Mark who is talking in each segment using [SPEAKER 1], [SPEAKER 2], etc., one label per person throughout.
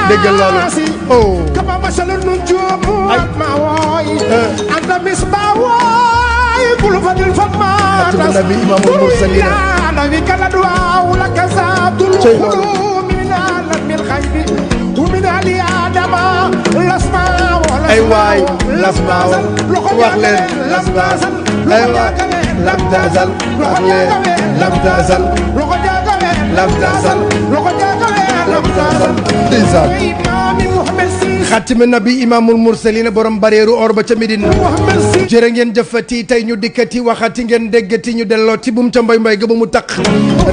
[SPEAKER 1] déggal loolu oh kama masalul nun joomu ma woy anta misba woy bulu fadil fatma nabi imamul mursalin nabi kala du'a la kasatul khulum min al khaybi wa min ali adama lasma wala ay waay lasma wax leen lasma ay waay lam tazal wax leen lam tazal lam tazal xatimi nabi imaamul mursalina borom bareeru or ba ca Medina jërë ngeen jëfati tey ñu dikkati waxati ngeen déggati ñu delloo ci bum ca mboy mboy ga ba mu taq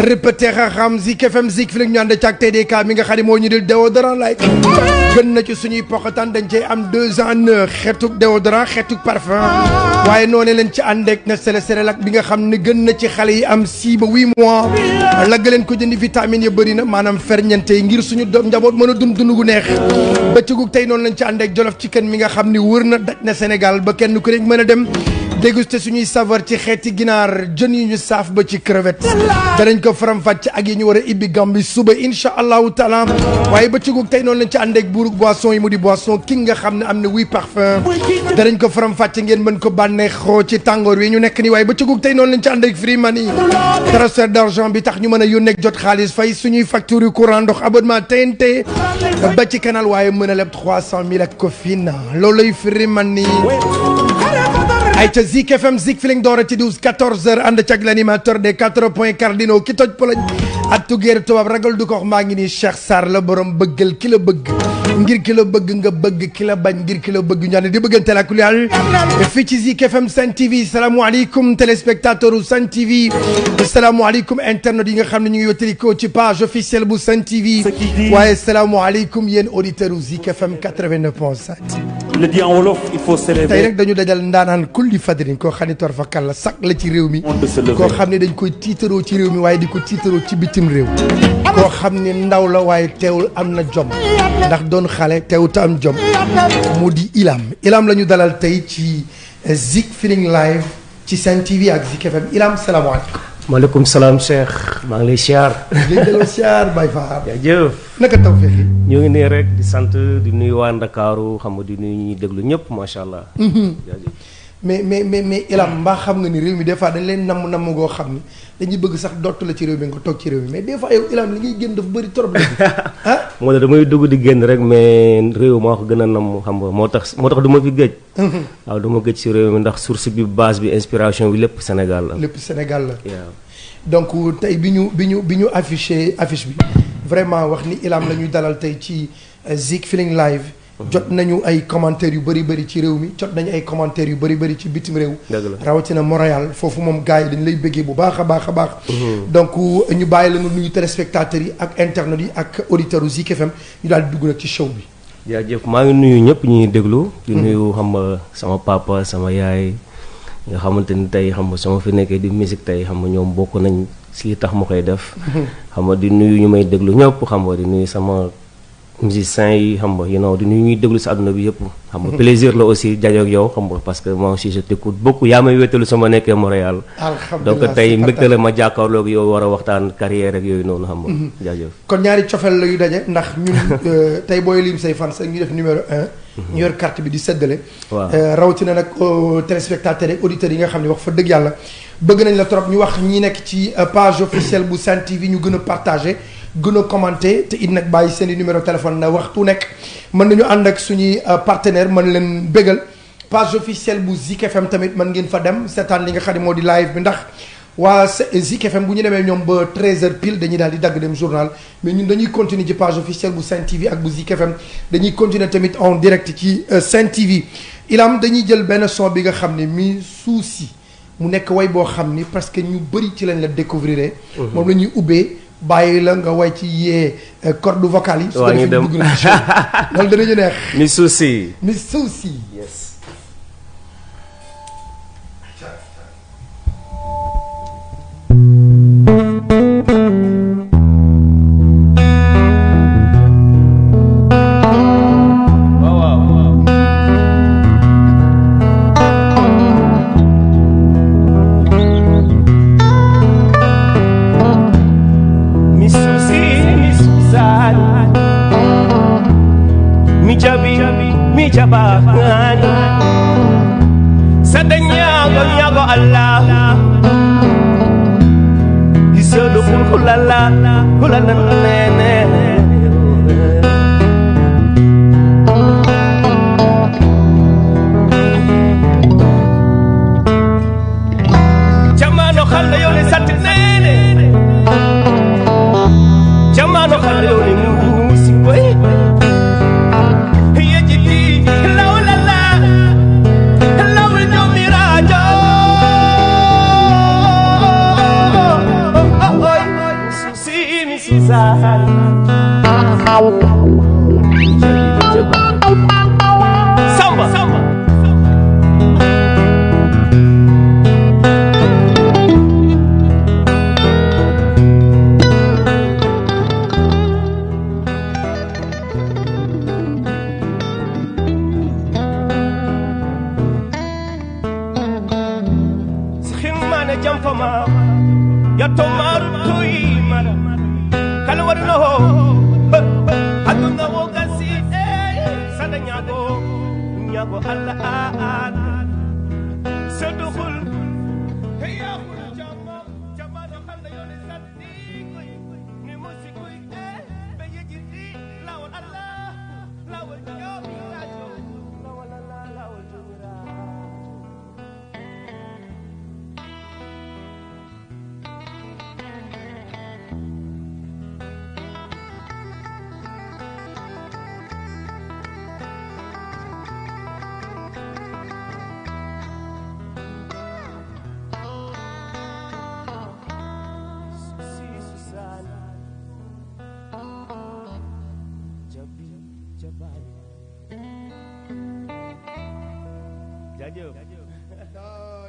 [SPEAKER 1] répété xam Zik FM Zik fi la ñu ànd ak TDK mi nga xam ne moo ñu dil déodorant lay gën na ci suñuy poqataan dañ cey am 2 ans ne xetuk déodorant xetuk parfum waaye noonu leen ci ànd ak na Célélak bi nga xam ne gën na ci xale yi am 6 ba 8 mois lagga leen ko jëndi vitamines ya bëri na maanaam ferñeente yi ngir suñu doom njaboot mën a dund gu neex bëccëgu tey noonu lañ ci ànd ak Jolof Chicken mi nga xam ni wër na daj na Sénégal ba kenn ku nekk mën a dem déguster suñuy saveur ci xeeti ginaar jën yi ñu saaf ba ci crevette danañ ko faram-fàcce ak yi ñu war a ibbi Gambie suba incha allahu taala waaye bëccëgu tey noonu lañ ci ànd ak buurug boisson yi mu di boisson king nga xam ne am na 8 parfum danañ ko faram-fàcce ngeen mën ko bànneexoo ci tàngoor wi ñu nekk ni waaye bëccëgu tey noonu lañ ci ànd ak free money transfert d'argent bi tax ñu mën a yónnee jot xaalis fay suñuy facture courant ndox abonnement TNT ba ci canal waaye mën a leb 300 000 ak Cofina looluy free money ay ca Zik FM Zik fi lañ doora ci 12-14 heures ànd cag l'animateur des 4 points cardinaux ki toj poloñ at tugeer tubaab ragal du ko wax maa ngi nii Cheikh Sarr la borom bëggal ki la bëgg ngir ki la bëgg nga bëgg ki la bañ ngir ki la bëgg ñu di bëggante la kuliyal fii ci Zik FM Sen TV salaamaaleykum téléspectateur u Sen TV salaamaaleykum internet yi nga xam ne ñu ngi wétalikoo ci page officielle bu Sen TV waaye salaamaaleykum yéen auditeurs u Zik FM 89.7
[SPEAKER 2] le dit en wolof il faut célébrer
[SPEAKER 1] tey rek dañu dajal ndaanaan kulli fadrin koo xam ne torfa kàlla sax la ci réew mi koo xam ne dañ koy tiitaroo ci réew mi waaye di ko tiitaroo ci bitim réew koo xam ne ndaw la waaye teewul am na jom ndax doon xale teew te am jom mu di Ilam la ñu dalal tey ci Zik Feeling Live ci Sen TV ak Zik FM Ilam salaamaaleykum.
[SPEAKER 3] maaleykum salaam Cheikh maa ngi lay siyaar.
[SPEAKER 1] di delloo siyaar Baye Fall.
[SPEAKER 3] jaajëf.
[SPEAKER 1] naka taw feexi.
[SPEAKER 3] ñu ngi nii rek di sant di nuyu waa Ndakaaru xam nga di nuyu ñuy déglu ñëpp macha allah. jaajëf.
[SPEAKER 1] mais Ilam mbaa xam nga ni réew mi des fois dañ leen namm goo xam ni dañuy bëgg sax dootu la ci réew mi nga toog ci réew mi mais des fois yow Ilam li ngay génn dafa bëri trop ah.
[SPEAKER 3] moo tax damay dugg di génn rek mais réew maa ko gën a namm xam nga moo tax du ma fi gëj. waaw du ma gëj si réew mi ndax source bi base bi inspiration bi lépp Sénégal la.
[SPEAKER 1] lépp Sénégal la.
[SPEAKER 3] waaw
[SPEAKER 1] donc tey bi ñu affiche bi vraiment wax ni Ilam la ñuy dalal tey ci Zik Feeling Live. jot nañu ay commentaires yu bëri ci réew mi jot nañu ay commentaires yu bëri ci bitim réew. rawatina Montréal foofu moom gars yi dañ lay bëggee bu baax a baax a baax. donc ñu bàyyi la nga nuyu téléspectateurs yi ak internet yi ak auditeurs u Zik FM ñu daal di dugg nag ci show bi.
[SPEAKER 3] jaajëf maa ngi nuyu ñëpp ñuy déglu. di nuyu xam nga sama papa sama yaay nga xamante ni tey xam nga sama fi nekkee di musique tey xam nga ñoom bokk nañ si tax ma koy def. xam nga di nuyu ñu may déglu ñëpp xam nga di nuyu sama. musiciens yi xam nga di nuyu ñuy déglu si àdduna bi yëpp xam nga plaisir la aussi jajoog yow xam nga parce que moi aussi je t'écoute beaucoup yaa may wéttalu sama nekkee Montréal donc tey mbégte la ma jàkkaarloog yow war a waxtaan carrière ak yooyu noonu xam nga jaajëf
[SPEAKER 1] kon ñaari cofeel la yu daje ndax ñun tey booy lim say fans ñu def numéro 1 ñu yor carte bi di séddale rawatina nag téléspectateurs ak auditeurs yi nga xam ne wax fa dëgg yàlla bëgg nañ la trop ñu wax ñi nekk ci page officielle bu Sen TV ñu gën a partagé gën a commenté te it nag bàyyi seen i numéro téléphone na waxtu nekk mën nañu ànd ak suñuy partenaire mën leen bégal page officielle bu Zik FM tamit mën ngeen fa dem seetaan li nga xam ne moo di live bi ndax waa Zik FM bu ñu demee ñoom ba 13h pile dañuy daal di dagg dem journal mais ñun dañuy continuer ci page officielle bu Sen TV ak bu Zik FM dañuy continuer tamit en direct ci Sen TV Ilam dañuy jël benn son bi nga xam ne mi suusi mu nekk way boo xam ni parce que ñu bëri ci lañ la découvrir moom la ñuy ubbee bàyyi la nga way ci yee corde vocale yi. su ko
[SPEAKER 3] waa ñu
[SPEAKER 1] defee
[SPEAKER 3] dem
[SPEAKER 1] dugg na ci show loolu danañu neex.
[SPEAKER 3] mi souci.
[SPEAKER 1] mi souci.
[SPEAKER 3] yes.
[SPEAKER 4] jabani sadanya nyago Allah isodo kulala kulana nene jamano khalla yoni satti nene jamano khalla yoni musi boy Samba, samba. Skhimane jampama ya tomar tuimara kalwarno aduna wogasi sada nyago Allah sadukhul hiya khul jama do khanda yoni satti koy ni musikoy be yejiti lawal Allah lawal jomi rajo lawal Allah lawal jomi rajo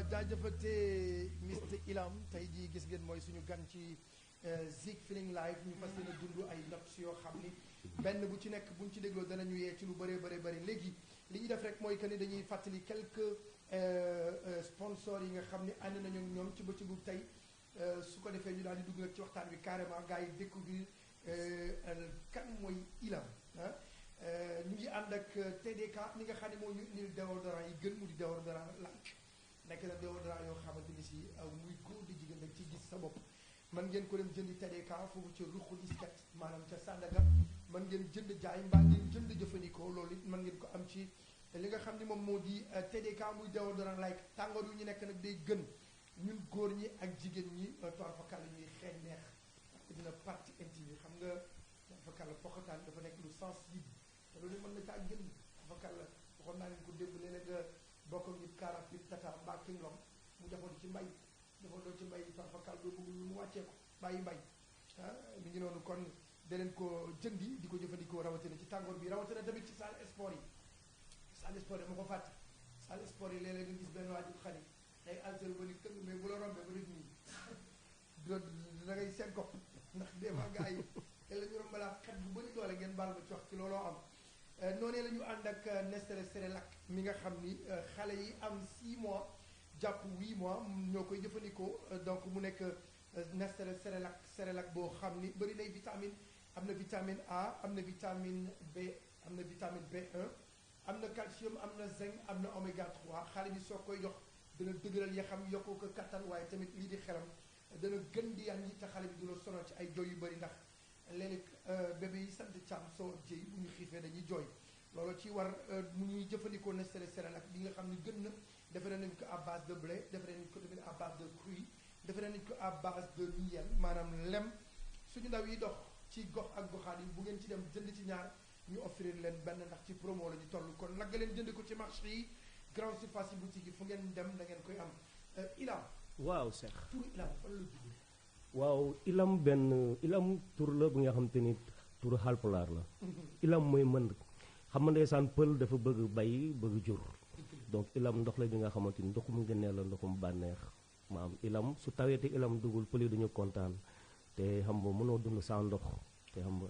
[SPEAKER 1] jaajëfate Mr Ilam tey jii gis ngeen mooy suñu gan ci Zik Feeling Live ñu fas yéene dund ay notes yoo xam ni benn bu ci nekk buñ ci dégloo danañu yee ci lu bëree bëri léegi li ñuy def rek mooy que ni dañuy fàttali quelques sponsors yi nga xam ni ànd nañu ñoom ci bëccëgu tey su ko defee ñu daal di dugg nag ci waxtaan wi carrément gars yi découvrir kan mooy Ilam ah ñu ngi ànd ak TDK mi nga xam ne moo ñu indil déodorant yi gën mu di déodorant like nekk na déodorant yoo xamante ni si muy góor di jigéen dañ ci gis sa bopp man ngeen ko dem jëndi TDK foofu ca ruxul iskat maanaam ca Sandaga man ngeen jënd jaay mbaa ngeen jënd jëfandikoo loolu it man ngeen ko am ci li nga xam ni moom moo di TDK muy déodorant like tàngoor yu ñu nekk nag day gën ñun góor ñi ak jigéen ñi toirfakàlla ñuy xeeñ neex dina partie intime xam nga toirfakàlla poxataan dafa nekk lu sensible te loolu mën na caa gën toirfakàlla waxoon naa leen ko démb léeg-léeg nga bokk ak nit 48 tata mbaa kinglom mu defoon ci mbay defoon doo ci mbay toirfakàlla doo bëgg lu mu wàccee ko bàyyi mbay mi ngi noonu kon da leen ko jëndi di ko jëfandikoo rawatina ci tàngoor bi rawatina tamit ci salle sport yi salle sport yi ma ko fàtte salle sport yi léeg-léeg nga gis benn waajur xale day altéro ba ni këng mais bu la rombee ba def nii da ngay seen kopp ndax des fois gars yi te la ñu rombalaa xet bu bëri doole ngeen baal ma ci wax ci looloo am noonee la ñu ànd ak Nestlé Cerelac mi nga xam ni xale yi am 6 mois jàpp 8 mois ñoo koy jëfandikoo donc mu nekk Nestlé Cerelac boo xam ni bëri nay vitamine am na vitamine A am na vitamine B am na vitamine B1 am na calcium am na zinc am na oméga 3 xale bi soo koy jox dana dëgëral ya xam yokku ko kattan waaye tamit lii di xelam dana gën di yan yi te xale bi du la sonal ci ay jooy yu bëri ndax léeg-léeg bébé yi sant càmm soo jëy bu ñu xiifee dañuy jooy loolu ci war mu ñuy jëfandikoo Nestlé Cerelac bi nga xam ni gën na defaree nañ ko à base de blé defaree nañ ko tamit à base de fruits defaree nañ ko à base de miel maanaam lem suñu ndaw yi dox ci gox ak goxaan yi bu ngeen ci dem jënd ci ñaar ñu offrir leen benn ndax ci promo la ñu toll kon nag leen jënd ko ci marché yi grande surface yi boutique yi fu ngeen dem da ngeen koy am Ilam.
[SPEAKER 4] waaw Cheikh.
[SPEAKER 1] turu Ilam fan la jógee.
[SPEAKER 3] waaw ilam tur la bi nga xam te ni turu Haalpulaar la ilam mooy mën xam nga ndeysaan pël dafa bëgg bay bëgg jur donc ilam ndox la bi nga xamante ni ndoxum ngëneel la ndoxum bànneex maam ilam su tawee te ilam dugul pël yi dañu kontaan te xam nga mënoo dund sans ndox te xam nga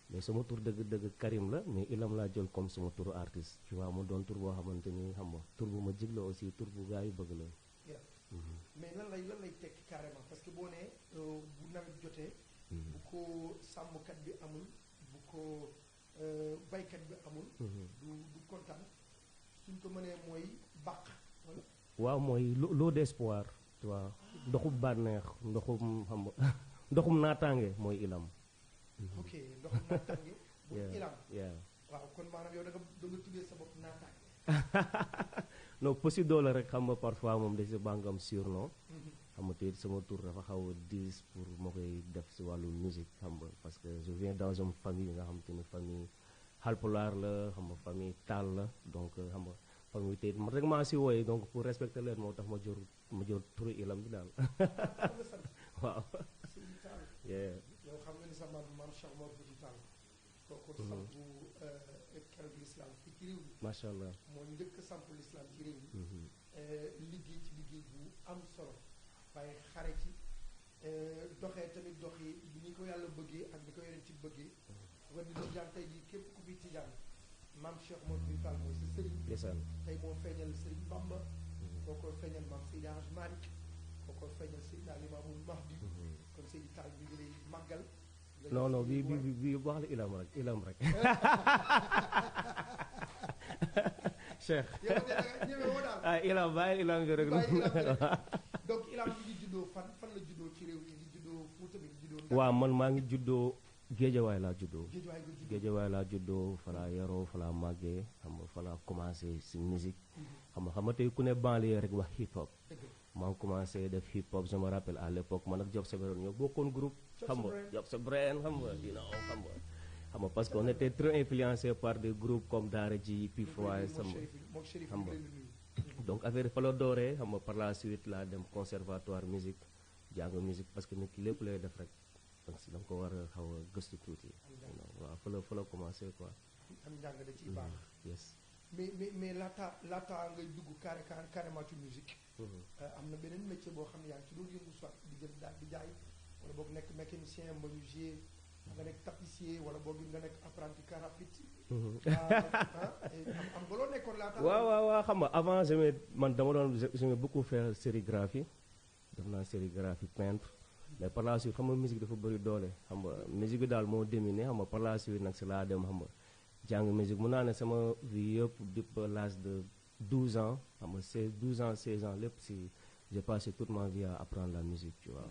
[SPEAKER 3] mais sama tur dëgg Karim la mais ilam laa jël comme sama turu artiste tu vois mu doon tur boo xamante ni xam nga tur bu ma jig la aussi tur bu gaa yi bëgg la
[SPEAKER 1] mais lan lay tekki carrément parce que boo nee bu nawet jotee bu ko sàmmkat bi amul bu ko baykat bi amul du kontaan suñ ko mënee mooy bàq wala
[SPEAKER 3] waaw mooy l'eau d'espoir tu vois ndoxum bànneex ndoxum xam nga ndoxum naataange mooy ilam
[SPEAKER 1] ok ndoxum naataange bu ilam waaw kon maanaam yow da nga tuddee sa bopp naataange
[SPEAKER 3] non possible la rek xam nga parfois moom da si bàngam surnom xam nga te sama tour dafa xaw a diis pour ma koy def si wàllu musique xam nga parce que je viens dans une famille nga xam te ni famille Haalpulaar la xam nga famille Taal la donc xam nga famille te man rek maa si wooye donc pour respecter leen moo tax ma jël turu ilam bi daal waaw
[SPEAKER 1] yow xam nga ni sa maam Cheikh Mor Fouti Tall kooku sampu keroog l'islam fii ci réew mi
[SPEAKER 3] macha allah
[SPEAKER 1] moo njëkk sampu l'islam ci réew mi liggéey ci liggéey bu am solo waaye xare ci doxee tamit dox yi bi ñu ko yàlla bëggee ak ni ko yeneen ci bëggee war di tijaan tey jii képp ku fi tijaan maam Cheikh Mor Fouti Tall mooy sa sëriñ tey moo feeñal sëriñ Bamba koo koy feeñal maam Seydi Hadj Malick koo koy feeñal Seydina Limaamul Mahdi kon Seydi Tall bi ngi lay màggal
[SPEAKER 3] non bi wax la ilam rek Cheikh ilam bàyyi ilam bi rek
[SPEAKER 1] donc ilam bi ngi juddoo fan la juddoo ci réew mi ngi juddoo Fuuta bi ngi juddoo
[SPEAKER 3] waaw man maa ngi juddoo Géejawaay laa juddoo fa laa yaroo fa laa màggee xam nga fa laa commencé si musique xam nga tey ku ne banlieue rek wax hip hop maa ngi commencé def hip hop je me rappelle à l'époque man ak Job sa Brain ñoo bokkoon groupe xam nga Job sa Brain xam nga parce que on était très influencé par des groupes comme Daara J P-Froy xam nga donc affaire fa la dooree xam nga par la suite laa dem conservatoire musique jàng musique parce que nit ki lépp lay def rek donc si da nga ko war a xaw a gëstu tuuti waaw fa la commencé quoi
[SPEAKER 1] am njàng da ciy baax
[SPEAKER 3] yes
[SPEAKER 1] mais laata ngay dugg carrément ci musique am na beneen métier boo xam ne yaa ngi ci doon yëngu soit di jël daal di jaay wala boog nekk mécanicien menuisier nga nekk tapissier wala boog nga nekk apprenti car rapide am nga loo nekkoon laata
[SPEAKER 3] waaw xam nga avant man dama doon j'aimais beaucoup faire sérigraphie def naa sérigraphie peintre mais par la suite xam nga musique dafa bëri doole xam nga musique bi daal moo dominé xam nga par la suite nag si laa dem xam nga jàng musique mun naa ne sama vie yëpp depuis l'âge de 12 ans xam nga 16 ans lépp si j'ai passé toute ma vie à apprendre la musique tu vois.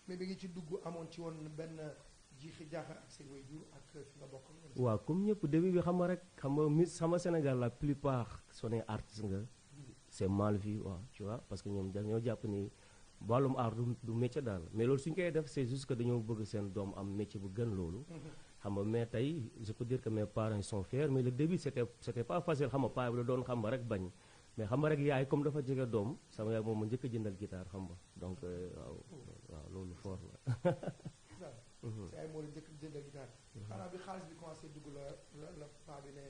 [SPEAKER 1] mais bi nga ci dugg amoon ci woon benn jiixi jaaxa ak say waajur ak fi nga bokk.
[SPEAKER 3] waaw comme ñëpp début bi xam nga rek xam nga Sénégal la plupart sonné artiste nga c'est mal vu waaw tu vois parce que ñoom dañoo jàpp ni wàllum art du métier daal mais loolu suñ koy def c'est juste que dañoo bëgg seen doom am métier bu gën loolu. xam nga mais tey je peux dire que mes parents ils sont fiers mais le début c'était pas facile xam nga paa bi la doon xam nga rek bañ mais xam nga rek yaay comme dafa jege doom sama yaay moom ma njëkk a jëndal guitare xam nga donc waaw loolu fort la.
[SPEAKER 1] sa yaay moo la njëkk a jëndal guitare. xanaa bi xaalis bi commencé dugg la paa bi ne.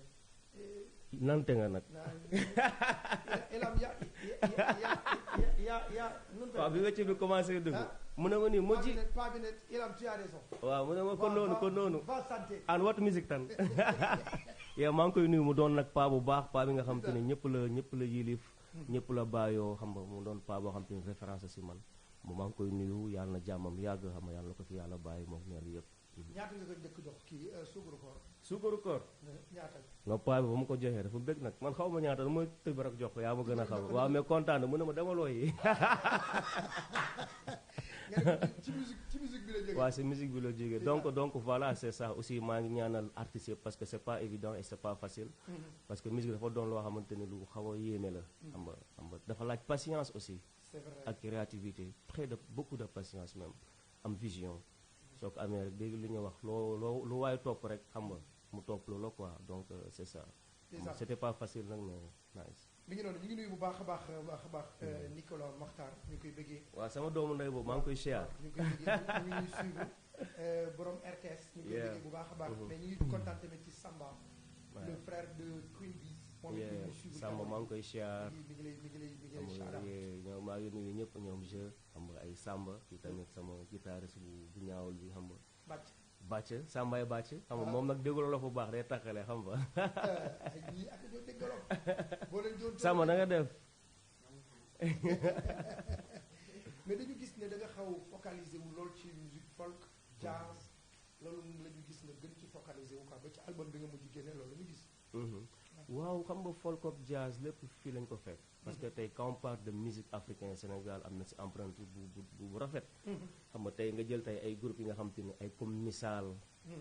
[SPEAKER 3] nante nga nag.
[SPEAKER 1] elam
[SPEAKER 3] waaw bi wecc bi commencé dugg. mu ne ma nii moo ji
[SPEAKER 1] paa bi ne elam tu as raison.
[SPEAKER 3] waaw mu ne ma kon noonu.
[SPEAKER 1] va santé.
[SPEAKER 3] an wat musique tan. yow maa ngi koy nuyu mu doon nag paa bu baax paa bi nga xam te ne ñëpp la yilif. ñëpp la bàyyoo xam nga mu doon paa boo xam te ne référence si man. mu maa ngi koy nuyu yàlla na jàmmam yàgg xam nga yàlla na ko fi yàlla bàyyi moom ñaar yëpp.
[SPEAKER 1] ñaata nga ko njëkk jox kii suukaru koor.
[SPEAKER 3] suukaru koor.
[SPEAKER 1] ñaata.
[SPEAKER 3] non paa bi ba ma ko joxee dafa bëgg nag man xaw ma ñaata dama tëb rek jox ko yaa ma gën a xam waaw mais kontaan na mu ne ma dama looyi.
[SPEAKER 1] ci musique bi la jógee.
[SPEAKER 3] waaw si musique bi la jógee donc voilà c'est ça aussi maa ngi ñaanal artistes yëpp parce que c'est pas évident et c'est pas facile. parce que musique dafa doon loo xamante ni lu xaw a yéeme la. xam nga dafa laaj patience aussi.
[SPEAKER 1] c'est vrai
[SPEAKER 3] ak créativité beaucoup de patience même am vision. soo ko amee rek léegi li ñuy wax lu waaye topp rek xam nga mu topp loola quoi donc c'est ça. c'était pas facile nag mais nice.
[SPEAKER 1] mi ngi noonu ñu ngi nuyu bu baax a baax Nicolas Mokhtar ñu koy bëggee.
[SPEAKER 3] waaw sama doomu ndey boobu maa ngi koy siyaar.
[SPEAKER 1] ñu koy bëggee ñu ngi ñuy suivre borom RTS. ñu koy bëggee bu baax a baax. mais ñu ngi kontaan tamit ci Samba. le frère de Queen Biz. moom it ñu ngi suivre
[SPEAKER 3] Samba maa ngi koy siyaar.
[SPEAKER 1] mi ngi lay
[SPEAKER 3] ñoom maa ngi nuyu ñëpp ñoom jeu xam nga ay Samba ci tamit sama guitariste bu ñaawul bi xam nga. bàcc Sambaay bàcc xam nga moom nag déggul la bu baax day takkale xam nga.
[SPEAKER 1] ñii ak ñoo dégg wolof boo leen doon
[SPEAKER 3] Samba na nga def.
[SPEAKER 1] mais dañu gis ne da nga xaw focaliser wu lool ci musique folk jazz loolu la ñu gis nga gën ci focaliser wu quoi ba ci album bi nga mujj génne loolu la ñu gis.
[SPEAKER 3] waaw xam nga folk ak jazz lépp fii lañ ko fekk. parce que tey quand on parle de musique africaine Sénégal am na si empreinte bu rafet. xam nga tey nga jël tey ay groupes yi nga xam te ne ay comme Misaal.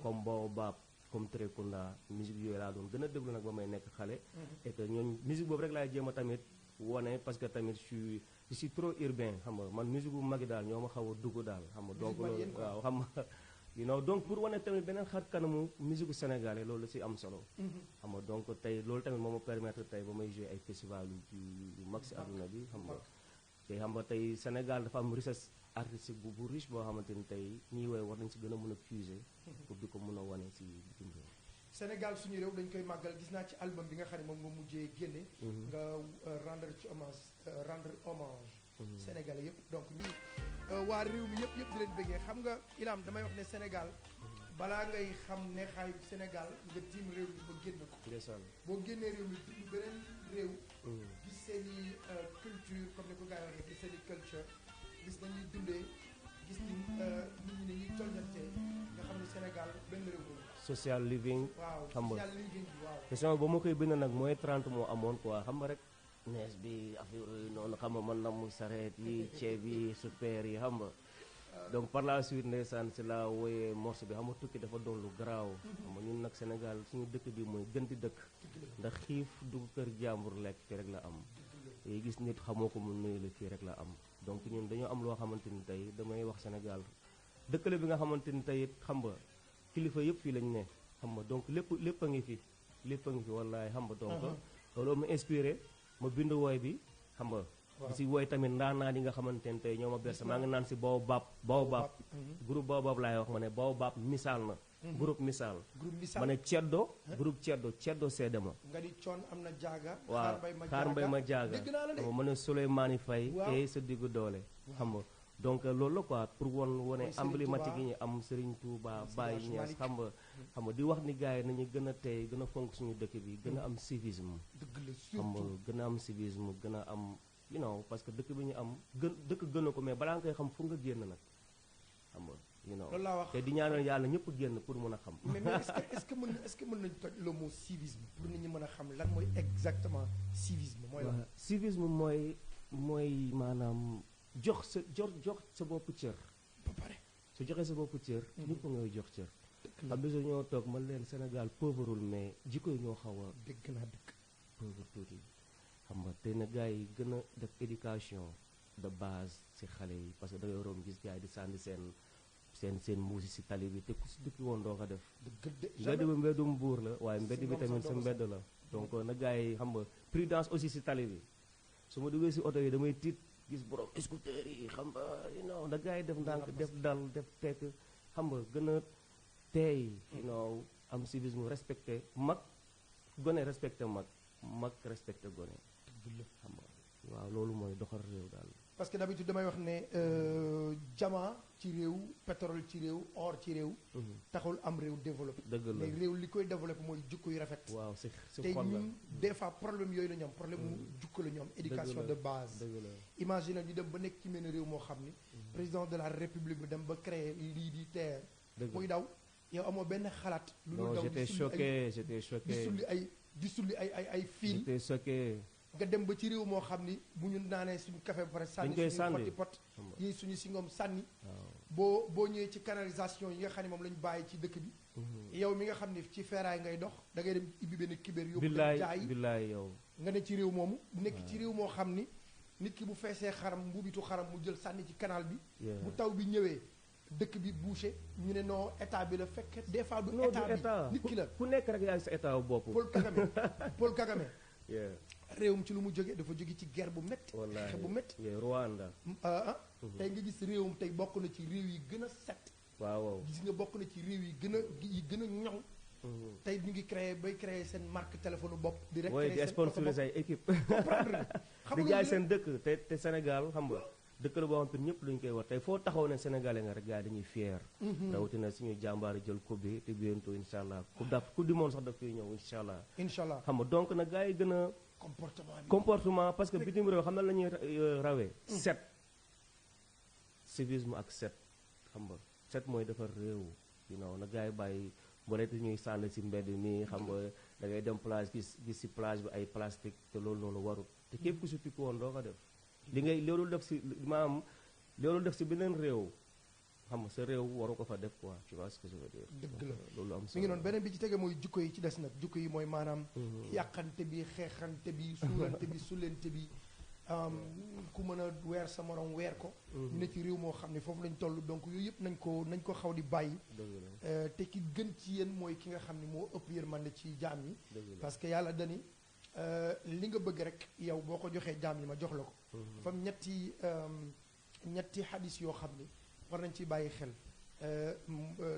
[SPEAKER 3] comme Baobab comme Trekunda musique yooyu laa doon gën a déglu nag ba may nekk xale. et que ñooñu musique boobu rek laay jéem a tamit wone parce que tamit je suis trop urbain xam nga man musique bu mag yi daal ñoo ma xaw a dugg daal. xam nga donc loolu waaw xam nga. you know donc pour wane tamit beneen xar kanamu musique sénégalais loolu la si am solo. xam nga donc tey loolu tamit moo ma permettre tey ba may jouer ay festival yu mag si àdduna bi xam nga. te xam nga tey Sénégal dafa am richesse artistique bu riche boo xamante ni tey ñiy woy war nañ si gën a mën a puiser. pour di ko mën a wane si bitim réew.
[SPEAKER 1] Sénégal suñu réew dañ koy màggal gis naa ci album bi nga xam ne moom nga mujjee génne. nga rendre hommage. Sénégalais yëpp donc waa réew mi yëpp di leen bëggee xam nga Ilam damay wax ne Sénégal balaa ngay xam ne xaayu Sénégal nga tiim réew mi ba génn ko. boo génnee réew mi dund beneen réew. gis seen i culture comme ni ko gars yi waxee gis seen i culture gis nañuy dundee gis ni nit ñi ne ñuy toññantee nga xam ne Sénégal benn réew boobu.
[SPEAKER 3] social living.
[SPEAKER 1] waaw
[SPEAKER 3] xam nga
[SPEAKER 1] social living bi waaw.
[SPEAKER 3] question ba ma koy bind nag mooy 30 moo amoon quoi xam nga rek. nees bi affaire yooyu noonu xam nga man namu sareet yi ceeb yi super yi xam nga donc par la suite ndeysaan si la wooyee morceau bi xam nga tukki dafa doon lu garaaw xam nga ñun nag Sénégal suñu dëkk bi mooy gën di dëkk ndax xiif dugg kër jàmbur lekk fii rek la am yi gis nit xamoo ko mu nuyu la fii rek la am donc ñun dañoo am loo xamante ni tey damay wax Sénégal dëkkale bi nga xamante ni tey xam nga kilifa yëpp fii lañ ne xam nga donc lépp a ngi fi wallaay xam nga donc loolu ma inspiré ma bind wooy bi xam nga di si wooy tamit ndaanaan yi nga xamante ne tey ñoo ma berse maa ngi naan si Baobab groupe Baobab laay wax ma ne Baobab misaal na groupe misaal ma ne ceddo groupe ceddo seede ma
[SPEAKER 1] nga di coon am na jaaga
[SPEAKER 3] waaw xaar mbay ma jaaga ma ne Souleymane Faye e sa diggu doole xam nga donc loolu la quoi pour wane emblématique yi ñu am Serigne Touba Baye Niass xam nga di wax ni gars yi nañu gën a tey gën a fonk suñu dëkk bi gën a am civisme xam nga gën a am civisme gën a am you know parce que dëkk bi ñu am dëkk gën a ko mais balaa nga koy xam fu nga génn nag xam nga you know
[SPEAKER 1] loolu laa wax
[SPEAKER 3] te di ñaanal yàlla ñëpp génn pour mën a xam
[SPEAKER 1] mais est-ce que mën nañu toj le mot civisme pour nit ñi mën a xam lan mooy exactement civisme mooy lan
[SPEAKER 3] civisme mooy maanaam jox sa bopp cër
[SPEAKER 1] ba pare
[SPEAKER 3] su joxee sa bopp cër ñëpp ngay jox cër xam nga ñoo toog man leen Sénégal pauvreul mais jikko yi ñoo xaw a
[SPEAKER 1] dëgg naa dëkk
[SPEAKER 3] pauvre tuuti xam nga te na gars yi gën a def éducation de base ci xale yi parce que da ngay romb gis gars yi di sànni seen muusi ci tali bi te ku si dëkk woon doo ko def mbedd bi mbeddum buur la waaye mbedd bi tamit sa mbedd la donc na gars yi xam nga prudence aussi ci tali bi su ma duggee ci oto yi damay tiit gis borom scooter yi xam nga you know da gars yi def ndànk def dal def tekk xam nga gën a teey you know am civisme respecté mag gone respecté mag respecté gone xam nga waaw loolu mooy doxal réew daal
[SPEAKER 1] parce que d'habitude damay wax ne diamant ci réew pétrole ci réew or ci réew taxul am réew développé
[SPEAKER 3] dëgg la
[SPEAKER 1] mais réew li koy développé mooy jukko yu rafet
[SPEAKER 3] waaw si
[SPEAKER 1] te ñun des fois problème yooyu la ñu am problème mu jukko la ñu am éducation de base
[SPEAKER 3] dëgg la
[SPEAKER 1] imagine ñu dem ba nekk ci mel réew moo xam ni président de la république bi dem ba créer lii di terre muy daw yow amoo benn xalaat lu dul daw
[SPEAKER 3] j'étais choqué
[SPEAKER 1] di sulli ay fil
[SPEAKER 3] j'étais choqué
[SPEAKER 1] nga dem ba ci réew moo xam ni bu ñu naanee suñu café ba pare sànni suñu poti pot yi suñu singom sànni boo ñëwee ci canalisation yi nga xam ne moom la ñu bàyyi ci dëkk bi yow mi nga xam ne ci feeraay ngay dox da ngay dem ibbi benn kibéer yóbbu dem jaay
[SPEAKER 3] billaay yow nga
[SPEAKER 1] ne ci réew moomu nekk ci réew moo xam ni nit ki bu feesee xaram mbubitu xaram mu jël sànni ci canal bi bu taw bi ñëwee dëkk bi bouché ñu ne non état bi la fekk des fois du état bi nit ki la
[SPEAKER 3] ku nekk rek yaa ngi sa état bopp
[SPEAKER 1] Paul Kagame réewum ci lu mu jógee dafa jóge ci guerre bu métti
[SPEAKER 3] wallaahi
[SPEAKER 1] xeex bu métti
[SPEAKER 3] Rwanda.
[SPEAKER 1] tey nga gis réewum tey bokk na ci réew yi gën a set
[SPEAKER 3] waaw waaw.
[SPEAKER 1] gis nga bokk na ci réew yi gën a ñoŋ tey ñu ngi créer seen marque téléphone bopp di rek
[SPEAKER 3] mooy di sponsoriser ay équipe di jaay seen dëkk te Sénégal xam nga dëkk la boo xam te ñëpp luñ koy wax tey foo taxaw ne sénégalais nga rek gars yi dañuy fier rawatina suñu jàmbaar jël coupe bi te bientôt incha allah coupe du monde sax daf koy ñëw incha allah xam nga donc nag gars yi gën a comportement parce que bitim réew xam na la ñuy rawee set civisme ak set xam nga set mooy defar réew na gars yi bàyyi boolete ñuy sànni si mbedd nii xam nga da ngay dem plage gis si plage bi ay plastique te loolu noonu warut te képp ku si tukki woon doo ko def li ngay loolu def si maanaam loolu def si beneen réew xam nga sa réew waru ko fa def quoi tu vois ce que je veux dire. dëgg la loolu am solo
[SPEAKER 1] mi ngi noonu beneen bi ci tege mooy jukko yi ci des nag jukko yi mooy maanaam yàqante bi xeexante bi suulante bi sulente bi ku mën a weer sa morom weer ko ñu ne ci réew moo xam ne foofu lañ toll donc yooyu yëpp nañ ko xaw di bàyyi te ki gën ci yéen mooy ki nga xam ne moo ëpp yërmande ci jaam yi parce que yàlla dani li nga bëgg rek yow boo ko joxee jaam yi ma jox la ko fam ñetti xadis yoo xam ni war nañ ci bàyyi xel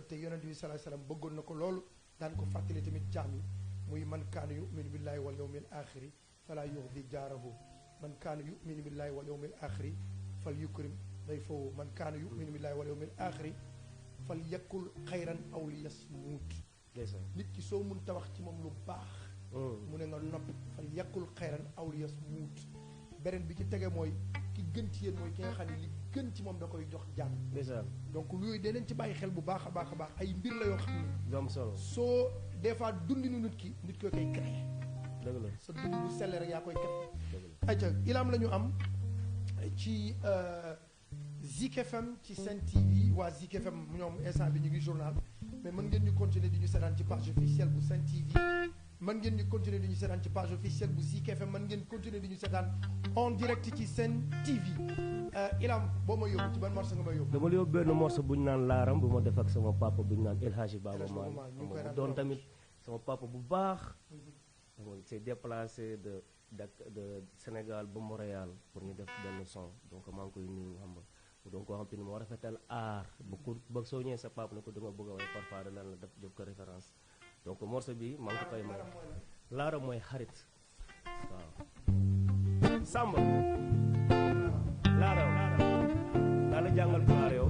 [SPEAKER 1] te yonent bi sallallahu alayhi wasallam bëggoon na ko loolu daan ko fàttali tamit jaam yi muy man kaana yuminu billahi wal yawmil axiri fala yuxdi jaarahu man kaana yuminu billahi wal yawmil axiri fal yukrim dayfahu man kaana yuminu billahi wal yawmil axiri fal yakul xayran aw li yasmuut nit ki soo mun ta wax ci moom lu baax mu ne nga noppi fal yakul xayran aw li yasmuut beneen bi ci tege mooy ki gën ci yéen mooy ki nga xam ne li gën ci moom da koy jox jàmm donc yooyu danañ ci bàyyi xel bu baax a baax a baax ay mbir la yoo xam ne
[SPEAKER 3] am solo
[SPEAKER 1] soo des fois dundinu nit ki koy créé
[SPEAKER 3] dëgg la
[SPEAKER 1] sa dund bu sell rek yaa koy créé ayca Ilam la ñu am ci Zik FM ci Sen TV waa Zik FM ñoom instant bi ñu ngi journal mais mën ngeen ñu continuer di ñu seetaan ci page officielle bu Sen TV mën ngeen ñu continuer di ñu seetaan ci page officielle bu Zik FM mën ngeen continuer di ñu seetaan en direct ci Sen TV Ilam boo ma yóbbu ci ban morceau nga may yóbbu.
[SPEAKER 3] dama la yóbbu benn morceau bu ñu naan laaram bu ma def ak sama papa bu ñu naan El Hadji Baba Maal doon tamit sama papa bu baax. s'est déplacé de Sénégal ba Montréal pour ñu def benn son donc maa ngi koy nuyu xam nga donc koo xam te ni moo rafetal aar ba soo ñëwee sa papa ne ko dama bëgg a way parfois lan la def ko référence donc morceau bi maa ngi ko koy may laaram mooy xarit waaw Samba laaram daa la jàngal pulaar yow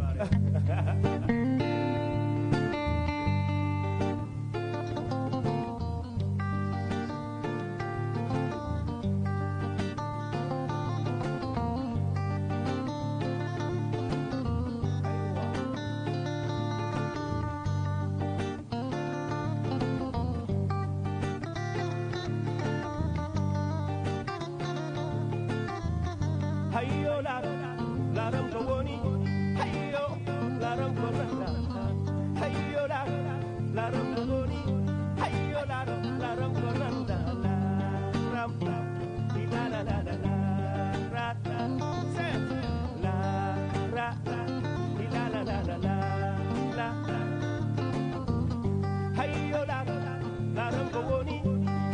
[SPEAKER 4] Hayo laram ko woni hayo laram ko nanda hayo laram ko woni hayo laram ko nanda ram la la la la la ra se la ra la la la la la hayo laram ko woni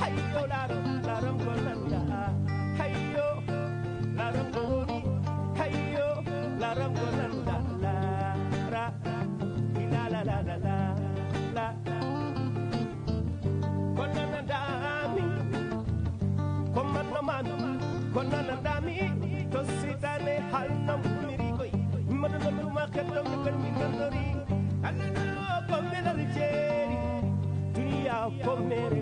[SPEAKER 4] hayo laram ko nanda hayo laram ko woni hayo laram ko nanda la ra la la la la la la konana dami komana mami konana dami to sitane halnam miri koy madana tuma katam kan mi kandori alana ko melal jeri duniya ko mere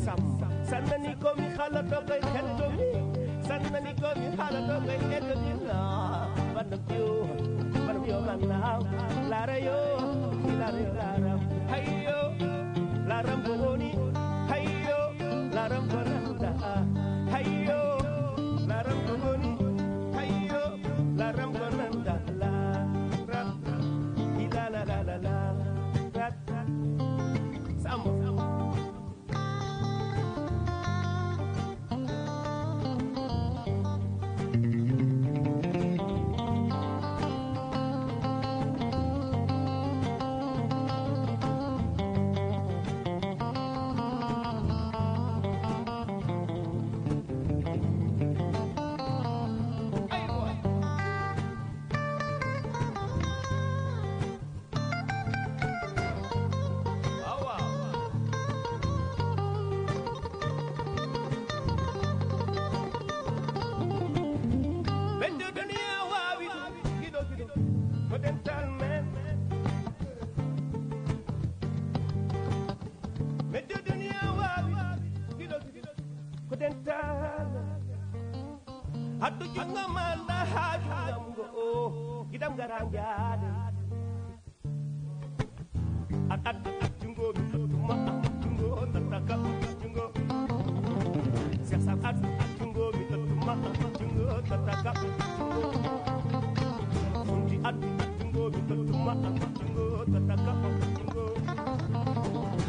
[SPEAKER 4] sam sanani ko mi khalato kay kantomi sanani ko mi khalato kay ekadina banam yo manam lara yo lara hayo laram ko woni hayo laram ko nanda hayo laram ko woni hayo laram ko nanda la ra la la la la ra Samba ko dentana addu jungo manda hajungam go gidam garanjade addu jungo bi tuma jungo tataka jungo siasa addu jungo bi tuma jungo tataka jungo sunji addu jungo bi tuma jungo tataka jungo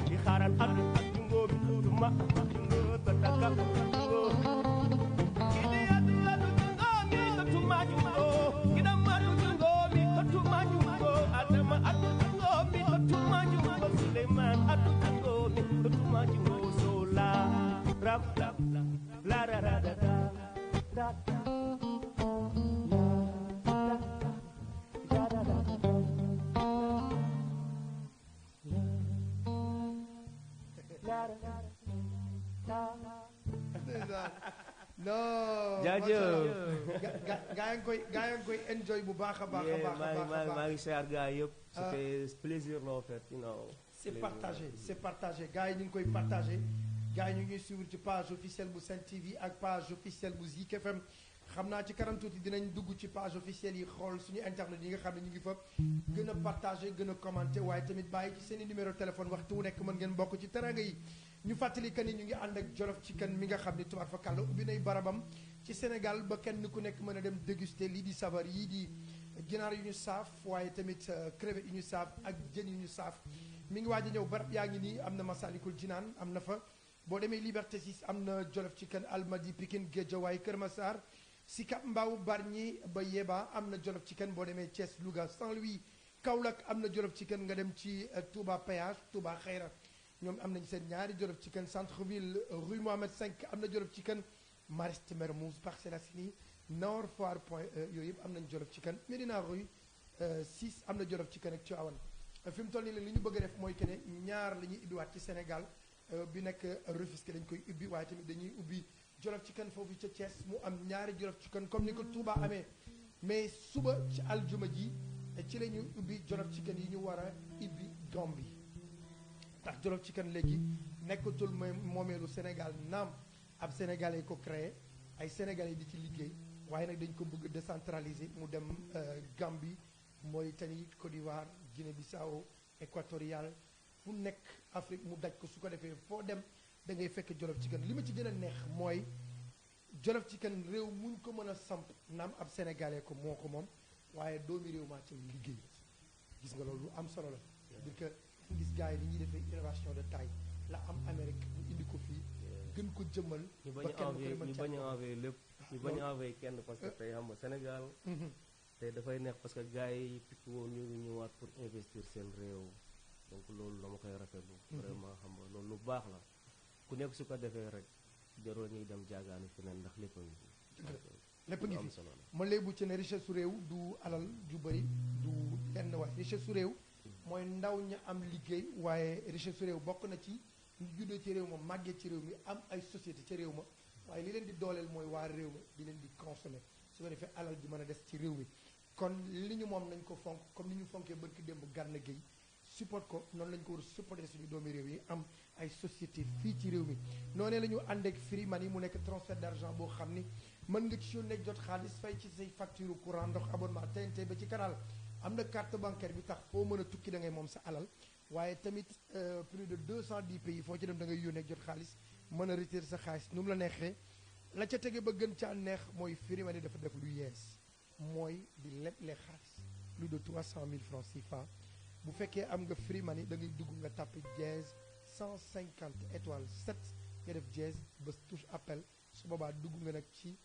[SPEAKER 4] di kharan addu jungo bi tuma jungo tataka jungo kini addu jungo mi tuma jungo gidam addu jungo mi tuma jungo adama addu jungo mi tuma jungo Suleiman addu jungo mi tuma jungo sola rap rap la ra ra da da da
[SPEAKER 1] non
[SPEAKER 3] jaajëf
[SPEAKER 1] gaa yaa ngi koy enjoy bu baax a baax a baax a baax
[SPEAKER 3] maa ngi siyaar gaa yëpp. c'était plaisir la en fait, you know.
[SPEAKER 1] c'est partagé gars yi ñu ngi koy partagé gars yi ñu ngi suivre ci page officielle bu Sen TV ak page officielle bu Zik FM xam naa ci kanam tuuti dinañ dugg ci page officielle yi xool suñu internet yi nga xam ne ñu ngi fa gën a partagé gën a commenté waaye tamit bàyyi ci seen i numéro téléphone waxtu wu nekk mën ngeen bokk ci teranga yi ñu fàttali que ni ñu ngi ànd ak Jolof Chicken mi nga xam ne tubaab fa kàlla ubbi nay barabam ci Sénégal ba kenn ku nekk mën a dem déguster lii di sabar yii di ginaar yu ñu saaf waaye tamit crevette yu ñu saaf ak jën yu ñu saaf mi ngi waaj a ñëw barab yaa ngi nii am na Masalikul Jinaan am na fa boo demee Liberté 6 am na Jolof Chicken Almadi Pikine Guédiawaye Kër Massar Sicap Mbao Bargny ba Yeba am na Jolof Chicken boo demee Thiès Louga Saint-Louis Kaolack am na Jolof Chicken nga dem ci Touba Péage Touba Xayra ñoom am nañ seen ñaari Jolof Chicken centre-ville rue Mohamed 5 am na Jolof Chicken Mariste Mermoz Parcelles Assainies Nord Foire Point E yooyu yëpp am nañ Jolof Chicken Médina rue 6 am na Jolof Chicken ak Tivaouane fi mu toll nii li ñu bëgg a def mooy que ne ñaar la ñuy ubbiwaat ci Sénégal bi nekk Rufisque dañ koy ubbi waaye tamit dañuy ubbi Jolof Chicken foofu ca Thiès mu am ñaari Jolof Chicken comme ni ko Touba amee mais suba ci aljuma ji ci la ñuy ubbi Jolof Chicken yi ñu war a ubbi Gambie ndax Jolof Chicken léegi nekkatul moomeelu Sénégal naam ab Sénégalais ko créé ay Sénégalais di ci liggéey waaye nag dañ ko bëgg décentraliser mu dem Gambie Mauritanie Côte d'Ivoire Guinée-Bissau Équatorial fu nekk Afrique mu daj ko su ko defee foo dem da ngay fekk Jolof Chicken li ma ci gën a neex mooy Jolof Chicken réew muñ ko mën a samp naam ab sénégalais ko moo ko moom waaye doomi réew maa ci liggéey gis nga loolu am solo la dire que gis gars yi dañuy defee innovation de taille la am Amérique ñu indi ko fii gën ko jëmmal
[SPEAKER 3] ñu bañ a envoyé ñu bañ a envoyé lépp ñu bañ a envoyé kenn parce que tey xam nga Sénégal te dafay neex parce que gars yi tukki woon ñu ngi ñëwaat pour investir seen réew donc loolu dama koy rafetlu vraiment xam nga loolu lu baax la ku nekk su ko defee rek jarul ñuy dem jaagaani feneen ndax lépp a ngi fi
[SPEAKER 1] lépp ngi fi ma léebu ci ne richesse su réew du alal ju bëri du lenn waaye richesse su réew mooy ndaw ña am liggéey waaye richesse su réew bokk na ci ñu juddoo ci réew ma màggee ci réew mi am ay société ci réew ma waaye li leen di dooleel mooy waa réew mi di leen di consommer su ko defee alal ji mën a des ci réew mi kon li ñu moom nañ ko fonk comme ni ñu fonkee barki démb Gana Gueye support ko noonu lañ ko war a supporter suñu doomi réew yi am ay société fii ci réew mi noonee la ñu ànd ak Free Money mu nekk transfert d'argent boo xam ni mën nga ci yónnee jot xaalis fay ci say facture courant ndox abonnement TNT ba ci canal am na carte bancaire bi tax foo mën a tukki da ngay moom sa alal waaye tamit plus de 210 pays foo ci dem da ngay yónnee jot xaalis mën a retirer sa xaalis nu mu la neexee la ca tege ba gën caa neex mooy Free Money dafa def lu yees mooy di leble xaalis plus de 300 000 francs CFA bu fekkee am nga Free Money da ngay dugg nga tàppe dièse 150 étoiles 7 nga def dièse ba touche appel su boobaa dugg nga nag ci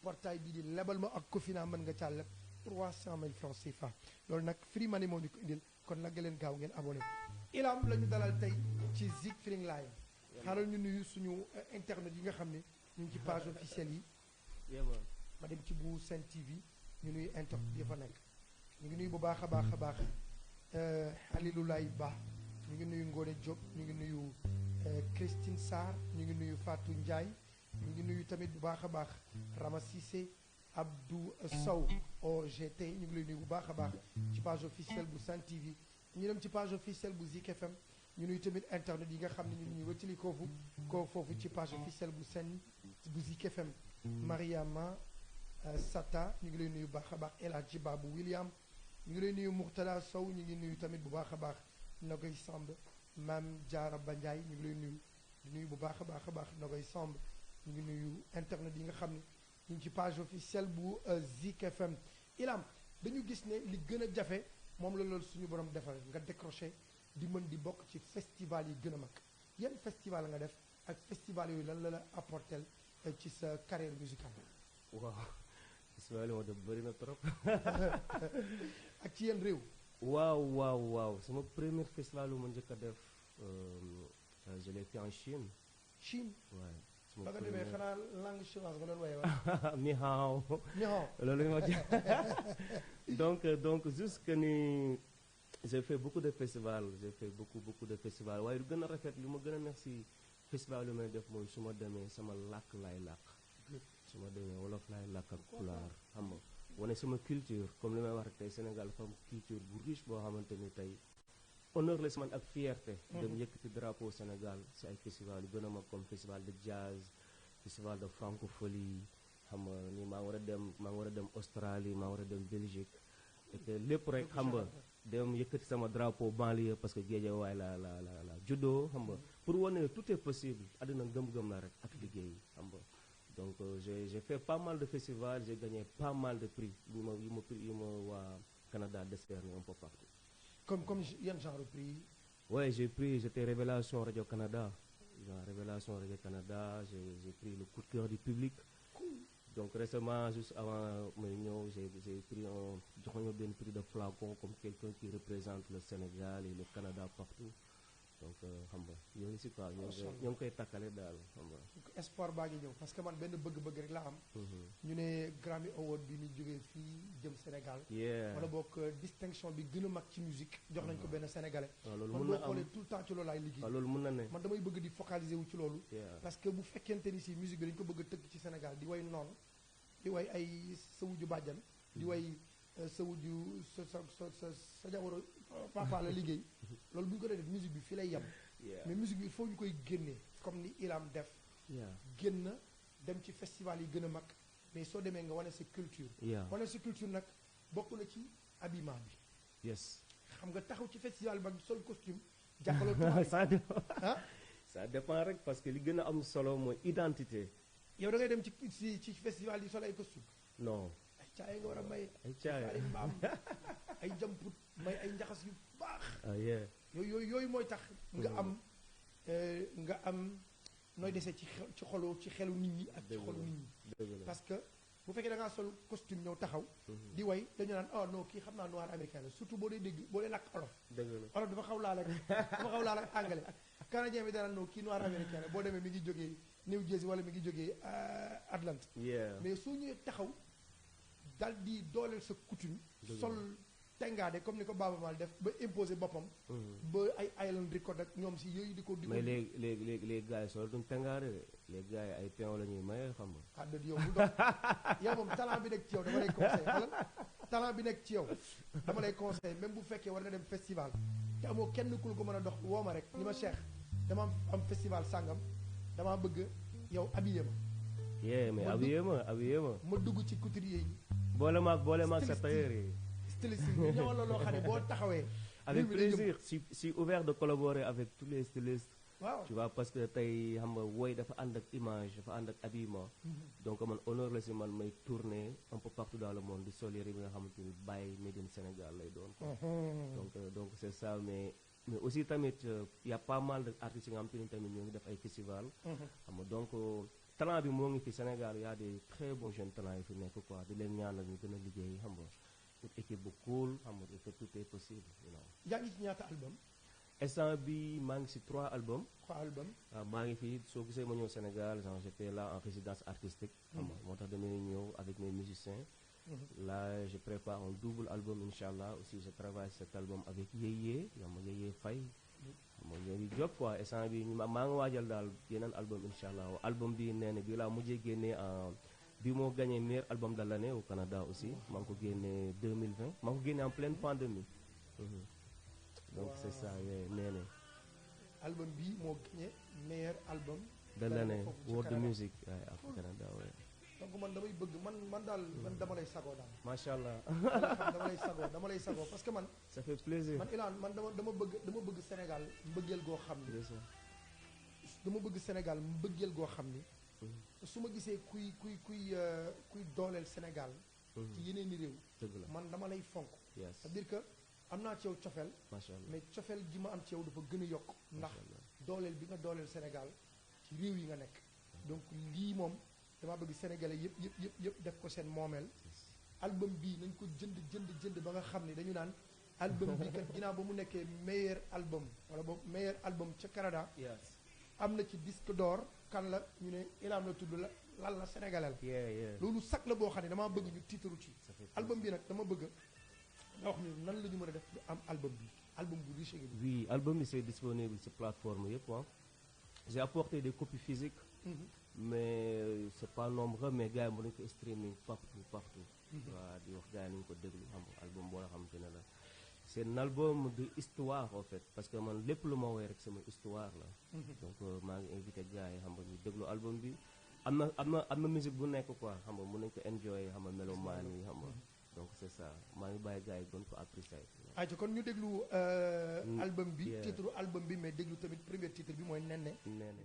[SPEAKER 1] portail bi di lebal ma ak Cofina mën nga caa leb 300 000 francs CFA loolu nag Free Money moo ñu ko indil kon nag leen gaaw ngeen abonné Ilam la ñu dalal tey ci Zik Feeling Live xaaral ñu nuyu suñu internet yi nga xam ne ñu ngi ci page officielle yi ma dem ci bu Sen TV ñu nuyu internet yi fa nekk ñu ngi nuyu bu baax a baax a baax Aliloulaye Ba ñu ngi nuyu Ngone Diop ñu ngi nuyu Christine Sarr ñu ngi nuyu Fatou Ndiaye ñu ngi nuyu tamit bu baax a baax Rama Cissé Abdou Sow OGT ñu ngi lay nuyu bu baax a baax ci page officielle bu Sen TV ñu dem ci page officielle bu Zik FM ñu nuyu tamit internet yi nga xam ne ñu ngi ñuy wëccali foofu ci page officielle bu seen bu Zik FM. Mariama Sata ñu ngi lay nuyu bu baax a baax El Hadji Babou William ñu ngi lay nuyu Mourtada Sow ñu ngi nuyu tamit bu baax a baax Nogoy Samb Mame Diarra Bandiaye ñu ngi lay nuyu di nuyu bu baax a baax Nogoy Samb ñu ngi nuyu internet yi nga xam ne ñu ngi ci page officielle bu Zik FM. Ilam dañu gis ne li gën a jafe moom la loolu suñu borom defal nga décroché di mën di bokk ci festival yi gën a mag yan festival nga def ak festival yooyu lan la apporter ci sa carrière musicale.
[SPEAKER 3] waaw festival yi moo def bëri na trop.
[SPEAKER 1] ak ci yenn réew.
[SPEAKER 3] waaw sama premier festival bu ma njëkk a def je l'ai fait en Chine.
[SPEAKER 1] Chine.
[SPEAKER 3] waaw.
[SPEAKER 1] ba nga demee xanaa langue chinoise nga doon woyee wala.
[SPEAKER 3] ni hao. loolu la ñu donc jusque ni j'ai fait beaucoup de festivals beaucoup de festivals waaye lu gën a rafet li ma gën a neex si festival yu may def mooy su ma demee sama làkk laay làkk. su ma demee wolof laay làkk ak pulaar xam nga wane sama culture comme li may wax rek tey Sénégal dafa am culture bu riche boo xamante ni tey honneur la si man ak fierté. dem yëkkati drapeau Sénégal si ay festival yu gën a mag comme festival de jazz festival de francophonie xam nga ni maa ngi war a dem Australie maa ngi war a dem Belgique et que lépp rek xam nga dem yëkkati sama drapeau banlieue parce que Guédiawaye la juddoo xam nga pour wane ne tout est possible àddina gëm-gëm la rek ak liggéey xam nga donc j'ai fait pas mal de festivals j'ai gagné pas mal de prix yu ma waa Canada décerné un peu partout.
[SPEAKER 1] Comme yan genre prix.
[SPEAKER 3] Ouais, j'étais Révélation Radio Canada. Révélation Radio Canada, j'ai pris le coup de cœur du public.
[SPEAKER 1] Cool.
[SPEAKER 3] Donc récemment, juste avant may ñëw, j'ai pris jox ñu benn prix de flacon comme quelqu'un qui représente le Sénégal et le Canada partout. Donc xam nga ñoo ngi si quoi ñoo ngi koy takkale daal xam nga.
[SPEAKER 1] espoir baa ngi ñëw parce que man benn bëgg-bëgg rek la am. ñu ne Grammy Award bi ñu jógee fii jëm Sénégal. wala boog distinction bi gën a mag ci musique jox nañ ko benn sénégalais.
[SPEAKER 3] loolu
[SPEAKER 1] man
[SPEAKER 3] mën
[SPEAKER 1] boo
[SPEAKER 3] na am
[SPEAKER 1] xoolee tout le temps ci loolu laay liggéey.
[SPEAKER 3] loolu mën na ne.
[SPEAKER 1] man damay bëgg di focaliser wu ci loolu. parce que bu fekkente ni si musique bi dañ ko bëgg a tëgg ci Sénégal di way noonu di way ay sa wujju bàjjan di way sa wujju sa jabaru papa la liggéey loolu bu ñu ko def musique bi fii lay yem. mais musique bi il faut ñu koy génnee comme ni Ilam def. génn dem ci festival yi gën a mag mais soo demee nga wane sa culture. wane sa culture nag bokk na ci habillement bi. xam nga taxaw ci festival ba sol costume. jàkkaarloo tubaab
[SPEAKER 3] ça dépend rek parce que li gën a am solo mooy identité.
[SPEAKER 1] yow da ngay dem ci festival yi sol ay costume.
[SPEAKER 3] non.
[SPEAKER 1] ay caay nga war a may.
[SPEAKER 3] ay caay
[SPEAKER 1] ay mbaam ay jamput may ay njaxas yu baax. yooyu mooy tax. nga am nooy desee ci xelu nit ñi ak ci xolu nit ñi. parce que bu fekkee da ngaa sol costume ñëw taxaw. di way dañu naan oh non kii xam naa noir américain la surtout boo dee dégg boo dee làkk olof. olof dafa xaw laal ak anglais. canadien bi dana non kii noir américain la boo demee mi ngi jógee New Jersey wala mi ngi jógee Atlanta. mais soo ñëwee taxaw dal di dooleel sa coutume. sol tengaade comme ni ko Baaba Maal def ba imposé boppam. ba ay Island Record ak ñoom si yooyu di ko.
[SPEAKER 3] mais léegi gars yi solo duñ tengaade de léegi gars yi ay pion la ñuy maye xam nga.
[SPEAKER 1] ah dëgg yow bu doon yow moom talent bi nekk ci yow dama lay conseillé xoolal talent bi nekk ci yow dama lay conseillé même bu fekkee war nga dem festival te amoo kenn ku la ko mën a dox woo ma rek ni ma Cheikh dama am festival sàngam damaa bëgg yow habillé ma.
[SPEAKER 3] mais habillé ma.
[SPEAKER 1] ma dugg ci couturier yi.
[SPEAKER 3] boole maag sa tailleur yi.
[SPEAKER 1] styliste yi ñëwal la loo xam ne boo taxawee.
[SPEAKER 3] avec plaisir si ouvert de collaborer avec tous les stylistes.
[SPEAKER 1] waaw
[SPEAKER 3] tu vois parce que tey xam nga woy dafa ànd ak image dafa ànd ak habillement. donc man honneur la si man may tourner un peu partout dans le monde di sol yére bi nga xamante ni bàyyi made in Sénégal lay doon. donc c'est ça mais aussi tamit y a pas mal de artistes yi nga xamante ni tamit ñoo ngi def ay festival. xam nga donc talent bi moo ngi fi Sénégal y a des très bons jeunes talents yi fi nekk quoi di leen ñaanal ñu gën a liggéey xam nga. pour équipe bu cool xam nga que tout est possible.
[SPEAKER 1] yaa ngi ci ñaata album.
[SPEAKER 3] instant bi maa ngi si 3 albums.
[SPEAKER 1] 3 albums.
[SPEAKER 3] waaw maa ngi fii soo gisee ma ñëw Sénégal genre j'étais là en résidence artistique. xam nga moo tax damay ñëw avec mes musiciens. là je prépare un double album inchallah aussi je travaille cet album avec Yeye Faye. xam nga ñoo ngi job quoi instant bi maa ngi waajal daal yeneen album inchallah album bi nee na bii laa mujjee génnee en. bi moo gagné meilleur album de l'année au Canada aussi maa ngi ko génnee 2020 maa ngi ko génnee en pleine pandémie. donc c'est ça nee na.
[SPEAKER 1] album bii moo gagné meilleur album
[SPEAKER 3] de l'année
[SPEAKER 1] foofu ci
[SPEAKER 3] World
[SPEAKER 1] Canada.
[SPEAKER 3] Music waaye ak Canada waaye.
[SPEAKER 1] donc man damay bëgg man daal man dama lay sagoo daal
[SPEAKER 3] macha allah.
[SPEAKER 1] dama lay sagoo parce que man
[SPEAKER 3] ça fait plaisir.
[SPEAKER 1] man Ilan man dama bëgg Sénégal mbëggeel goo xam ni
[SPEAKER 3] c'est ça.
[SPEAKER 1] dama bëgg Sénégal mbëggeel goo xam ni su ma gisee kuy dooleel Sénégal ci yeneen i réew
[SPEAKER 3] dëgg la
[SPEAKER 1] man dama lay fonk
[SPEAKER 3] yes
[SPEAKER 1] c'est-à-dire que am naa ci yow cofeel
[SPEAKER 3] macha allah.
[SPEAKER 1] mais cofeel gi ma am ci yow dafa gën a yokk ndax dooleel bi nga dooleel Sénégal ci réew yi nga nekk donc lii moom dama bëgg sénégalais yëpp def ko seen moomeel album bii nañ ko jënd ba nga xam ne dañu naan album bi kat ginnaaw ba mu nekkee meilleur album wala boobu meilleur album ca Canada
[SPEAKER 3] yes.
[SPEAKER 1] am na ci disque d'or kan la ñu ne Ilam la tudd lan la sénégalais la
[SPEAKER 3] yeah.
[SPEAKER 1] loolu sac la boo xam ne damaa bëgg ñu tiitaru ci
[SPEAKER 3] Ça fait
[SPEAKER 1] album bi nag dama bëgg nga wax ñu nan la ñu mën a def lu am album bi album bu riche gi
[SPEAKER 3] Oui, l'album c'est disponible sur plateforme yëpp ah. J'ai apporté des copies physiques. mais c'est pas nombreux mais gars yi mën nañu ko streaming partout. waaw di wax gars yi nañu ko déglu xam nga album boo xamante ne la. c'est un album de histoire en fait parce que man lépp lu ma woy rek sama histoire la. donc maa ngi invité gars yi xam nga ñu déglu album bi am na musique bu nekk quoi xam nga mën nañu ko enjoy xam nga mélomane yi xam nga. donc c'est ça maa ngi bàyyi gars yi gën ko apprécier.
[SPEAKER 1] ayca kon ñu déglu album bi
[SPEAKER 3] yeah.
[SPEAKER 1] titre album bi mais déglu tamit premier titre bi mooy Néné.
[SPEAKER 3] Néné.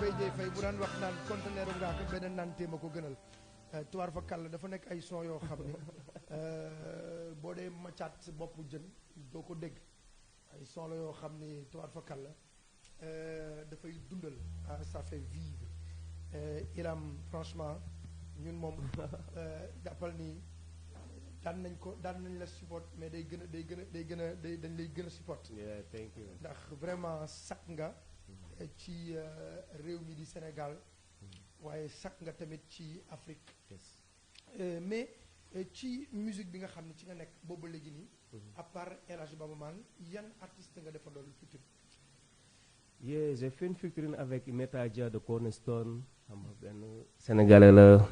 [SPEAKER 1] Mbaye Dieye Faye bu daan wax naan conteneur u ngaa ko beneen naan téema ko gënal tuwaar fa kàll dafa nekk ay son yoo xam ni boo dee macaat si boppu jën doo ko dégg ay son la yoo xam ni tuwaar fa kàll dafay dundal ça fait vivre Iram franchement ñun moom jàppal ni daan nañ la support mais day gën a dañ lay gën a support.
[SPEAKER 3] Yeah, thank you.
[SPEAKER 1] ndax vraiment sakk nga ci réew mi di Sénégal waaye sakk nga tamit ci Afrique. Mais ci musique bi nga xam ne ci nga nekk boobu léegi nii. à part El Hadj Baba Man yan artiste nga defandoon featuring.
[SPEAKER 3] Yeah, j'ai fait une featuring avec Metadia de Cornerstone xam nga benn Sénégalais la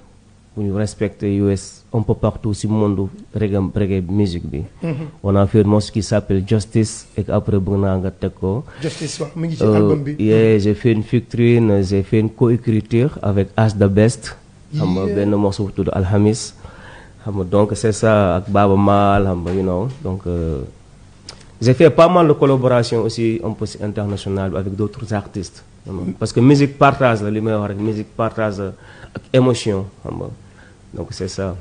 [SPEAKER 3] bu ñu respecté US un peu partout si monde reggae musique bi. On a fait un morceau qui s'appelle Justice et après bëgg naa nga teg ko.
[SPEAKER 1] Justice waaw mi ngi ci album bi.
[SPEAKER 3] Yeah, j'ai fait une featuring, j'ai fait une coécriture avec As The Best. xam nga benn morceau bu tudd Alhamis. xam nga donc c'est ça ak Baba Maal xam nga you know donc. J'ai fait pas mal de collaborations aussi un peu internationales avec d'autres artistes. Parce que musique partage la li may wax rek musique partage ak émotion xam nga donc c'est ça.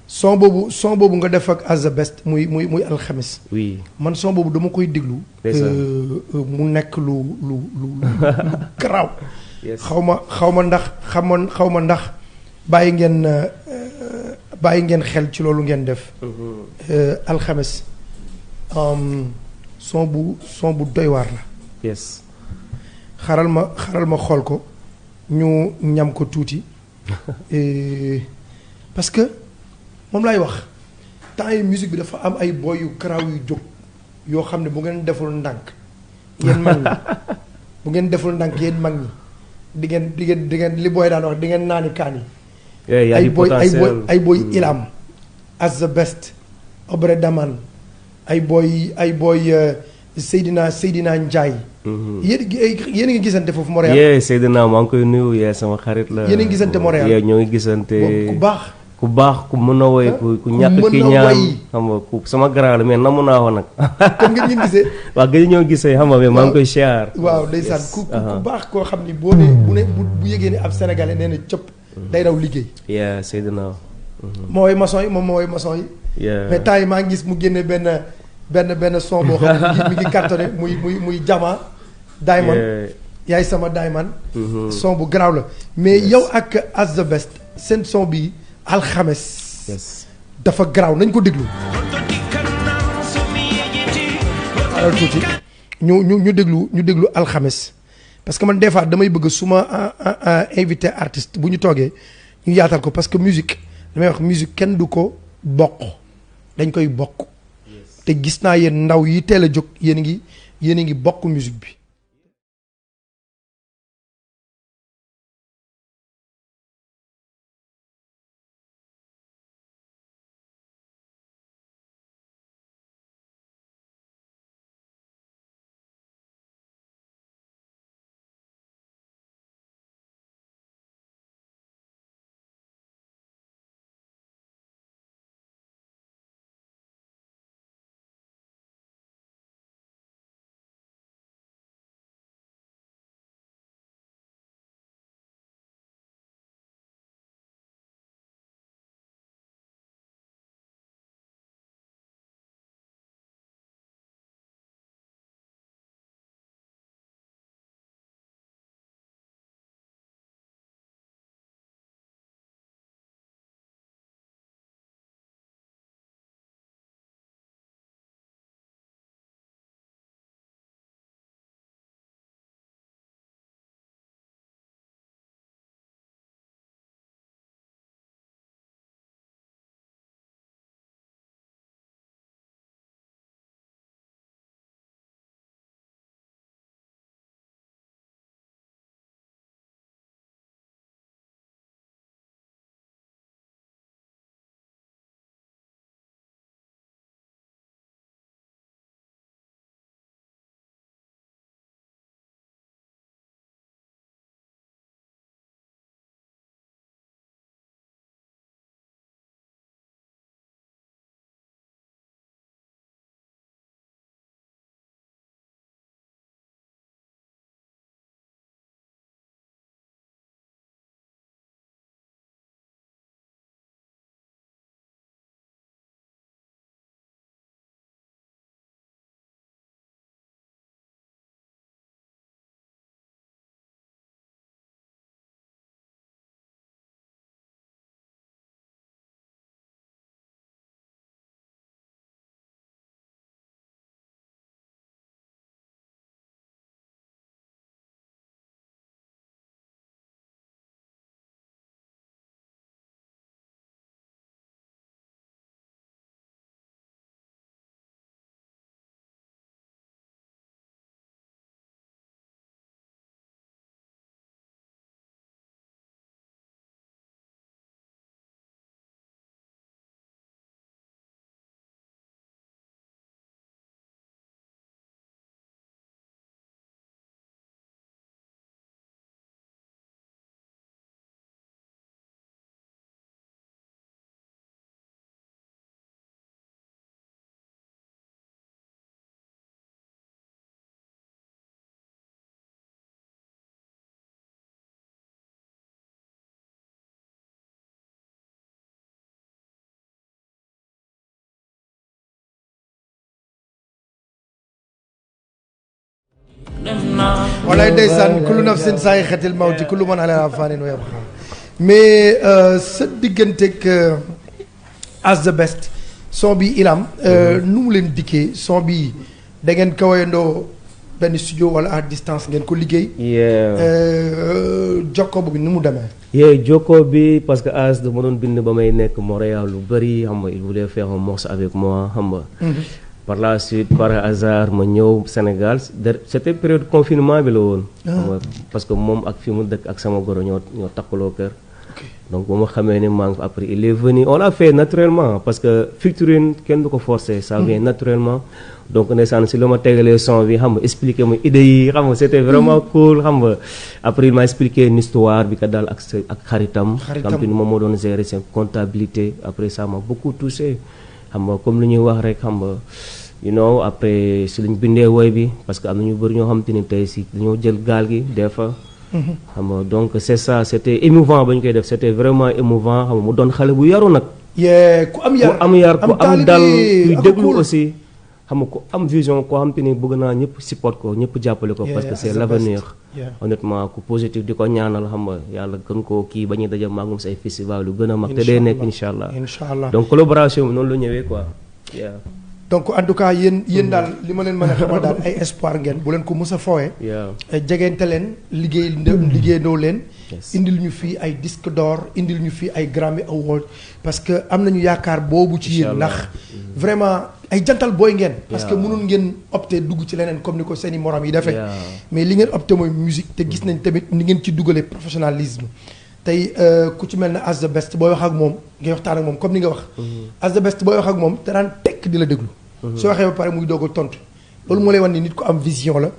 [SPEAKER 1] son boobu nga def ak As The Best muy alxames.
[SPEAKER 3] Oui.
[SPEAKER 1] man son boobu dama koy déglu. mu nekk lu garaaw. xaw ma ndax bàyyi ngeen xel ci loolu ngeen def. alxames. son bu doy waar la.
[SPEAKER 3] Yes.
[SPEAKER 1] xaral ma xool ko ñu ñam ko tuuti parce que moom laay wax temps yi musique bi dafa am ay boy yu karaaw yu jóg yoo xam ne bu ngeen deful ndànk yéen mag ñi bu ngeen deful ndànk yéen mag ñi di ngeen li booy daan wax di ngeen naani kaan yi. ay boy Ilam As The Best Obre Daman ay boy Seydina Ndiaye. yéen a ngi gisante foofu Montréal.
[SPEAKER 3] yee Seydina maa ngi koy nuyu yee sama xarit la.
[SPEAKER 1] yéen a ngi gisante Montréal
[SPEAKER 3] yee ñoo ngi gisante.
[SPEAKER 1] ku baax
[SPEAKER 3] ku mën a woy ku ñàkk ki ñaan xam nga ku sama grand la mais namu naa ko nag.
[SPEAKER 1] comme ngeen gisee.
[SPEAKER 3] waaw gëj ñoo gisee xam nga mais maa ngi koy siyaar.
[SPEAKER 1] waaw ndeysaan ku baax koo xam ni boo nee bu yëgee ne ab sénégalais nee na cëpp. day daw liggéey.
[SPEAKER 3] yee Seydina.
[SPEAKER 1] moo woy maçon yi moom moo woy maçon yi. mais temps yi maa ngi gis mu génne benn son boo xam ne mi ngi cartonné muy Jama. Diamond yaay sama Diamond. son bu garaaw la mais yow ak As The Best seen son bi alxames. dafa garaaw nañ ko déglu. alors tuuti ñu déglu alxames parce que man des fois damay bëgg su ma invité artiste bu ñu toogee ñu yaatal ko parce que musique damay wax musique kenn du ko bokk dañ koy bokk. te gis naa yéen ndaw yi teel a jóg yéen a ngi bokk musique bi. walaay ndeysaan kullu nafsin saa'iqatul mawti kullu man alayhaa faanin wa yabqaa mais sa digganteeg As The Best son bi Ilam nu mu leen dikkee son bi da ngeen ko wayandoo benn studio wala à distance ngeen ko liggéey. jokkoo bi nu mu demee.
[SPEAKER 3] jokkoo bi parce que As dama doon bind ba may nekk Montréal lu bëri xam nga il voulait faire un morceau avec moi xam nga. par la suite par hasard ma ñëw Sénégal c'était période confinement bi la woon. xam nga parce que moom ak fi mu dëkk ak sama goro ñoo takkaloo kër. donc ba ma xamee ne maa ngi fa après il est venu on l'a fait naturellement parce que featuring kenn du ko forcer ça vient naturellement. donc ndeysaan si la ma tegalee son bi xam nga expliqué ma idées yi xam nga c'était vraiment cool xam nga après il m'a expliqué une histoire bi ka daal ak xaritam xam te ni moom moo doon gérer seen comptabilité après ça m'a beaucoup touché xam nga comme lu ñuy wax rek xam nga you know après si lañ bindee woy bi parce que am na ñu bëri ñoo xam te ni tey si dañoo jël gaal gi des fois xam nga donc c'est ça c'était émouvant ba ñu koy def c'était vraiment émouvant xam nga mu doon xale bu yaru nag
[SPEAKER 1] ku am yar
[SPEAKER 3] ku am dal kuy déglu aussi xam nga ko am vision koo xam te ni bëgg naa ñëpp support ko ñëpp jàppale ko parce que c'est l'avenir honnêtement ku positif di ko ñaanal xam nga yàlla gën koo kii ba ñuy daje maagum say festival lu gën a mag te day nekk incha allah donc collaboration bi noonu la ñëwee quoi
[SPEAKER 1] donc en tout cas yéen daal li ma leen mën a xamal daal ay espoir ngeen bu leen ko mës a fowee jegeente leen liggéeyandoo leen indil ñu fii ay disque d'or indil ñu fii ay Grammy Award parce que am nañu yaakaar boobu ci yéen ndax vraiment ay jantal booy ngeen parce que mënul ngeen opté dugg ci leneen comme ni ko seeni morom yi defee mais li ngeen opté mooy musique te gis nañ tamit ni ngeen ci dugalee professionnalisme tey ku ci mel ne As The Best booy wax ak moom ngay waxtaan ak moom comme ni nga wax As The Best booy wax ak moom te daan tekk di la déglu soo waxee ba pare muy doog a tontu loolu moo lay wan ni nit ko am vision la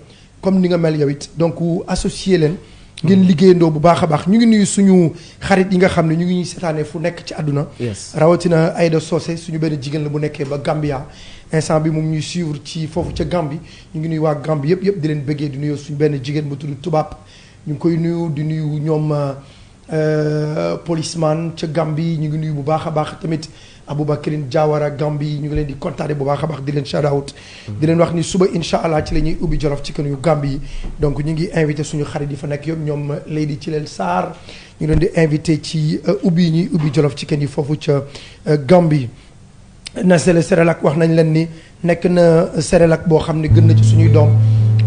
[SPEAKER 1] comme ni nga mel yow it donc associé leen ngeen liggéeyandoo bu baax a baax ñu ngi nuyu suñu xarit yi nga xam ne ñu ngi ñuy seetaanee fu nekk ci àdduna rawatina Aïda Socé suñu benn jigéen la bu nekkee ba Gambia instant bi moom ñuy suivre ci foofu ca Gambie ñu ngi nuyu waa Gambie yëpp di leen bëggee di nuyu suñu benn jigéen bu tudd tubaab ñu ngi koy nuyu di nuyu ñoom policeman ca Gambie ñu ngi nuyu bu baax a baax tamit Aboubacrine Diawara Gambie ñu ngi leen di kontaane bu baax a baax di leen shout out di leen wax ni suba incha allah ci la ñuy ubbi Jolof ci kën yu Gambie yi donc ñu ngi invité suñu xarit yi fa nekk yëpp ñoom Lady Thilel Sarr ñu leen di invité ci ubbi ñuy ubbi Jolof ci kën yi foofu ca Gambie Nestlé Cerelac wax nañ leen ni nekk na Cerelac boo xam ne gën na ci suñuy doom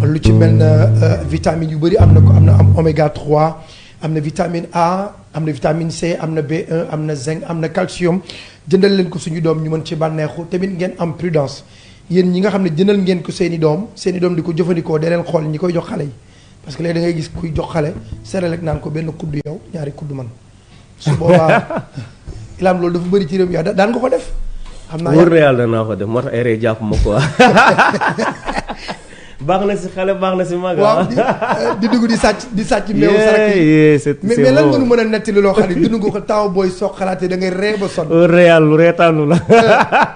[SPEAKER 1] lu ci mel na vitamines yu bëri am na ko am na oméga 3 am na vitamine A am na vitamine C am na B1 am na zinc am na calcium jëndal leen ko suñu doom ñu mën ci bànneexu tamit ngeen am prudence yéen ñi nga xam ne jëndal ngeen ko seeni doom di ko jëfandikoo da leen xool ñi koy jox xale yi parce que léegi da ngay gis kuy jox xale Cerelac naan ko benn kuddu yow ñaari kuddu man su boobaa Ilam loolu dafa bëri ci réew mi yaa daan nga ko def xam naa
[SPEAKER 3] wóor na yàlla danaa ko def moo tax ay ree jàpp ma quoi baax na si xale baax na si mag
[SPEAKER 1] waaw di dugg di sàcc meewu sarak yi mais lan nga nu mën a nettali loo xam ne dund nga ko taw booy soog xalaatee da ngay ree ba sonn
[SPEAKER 3] réal lu reetaanu la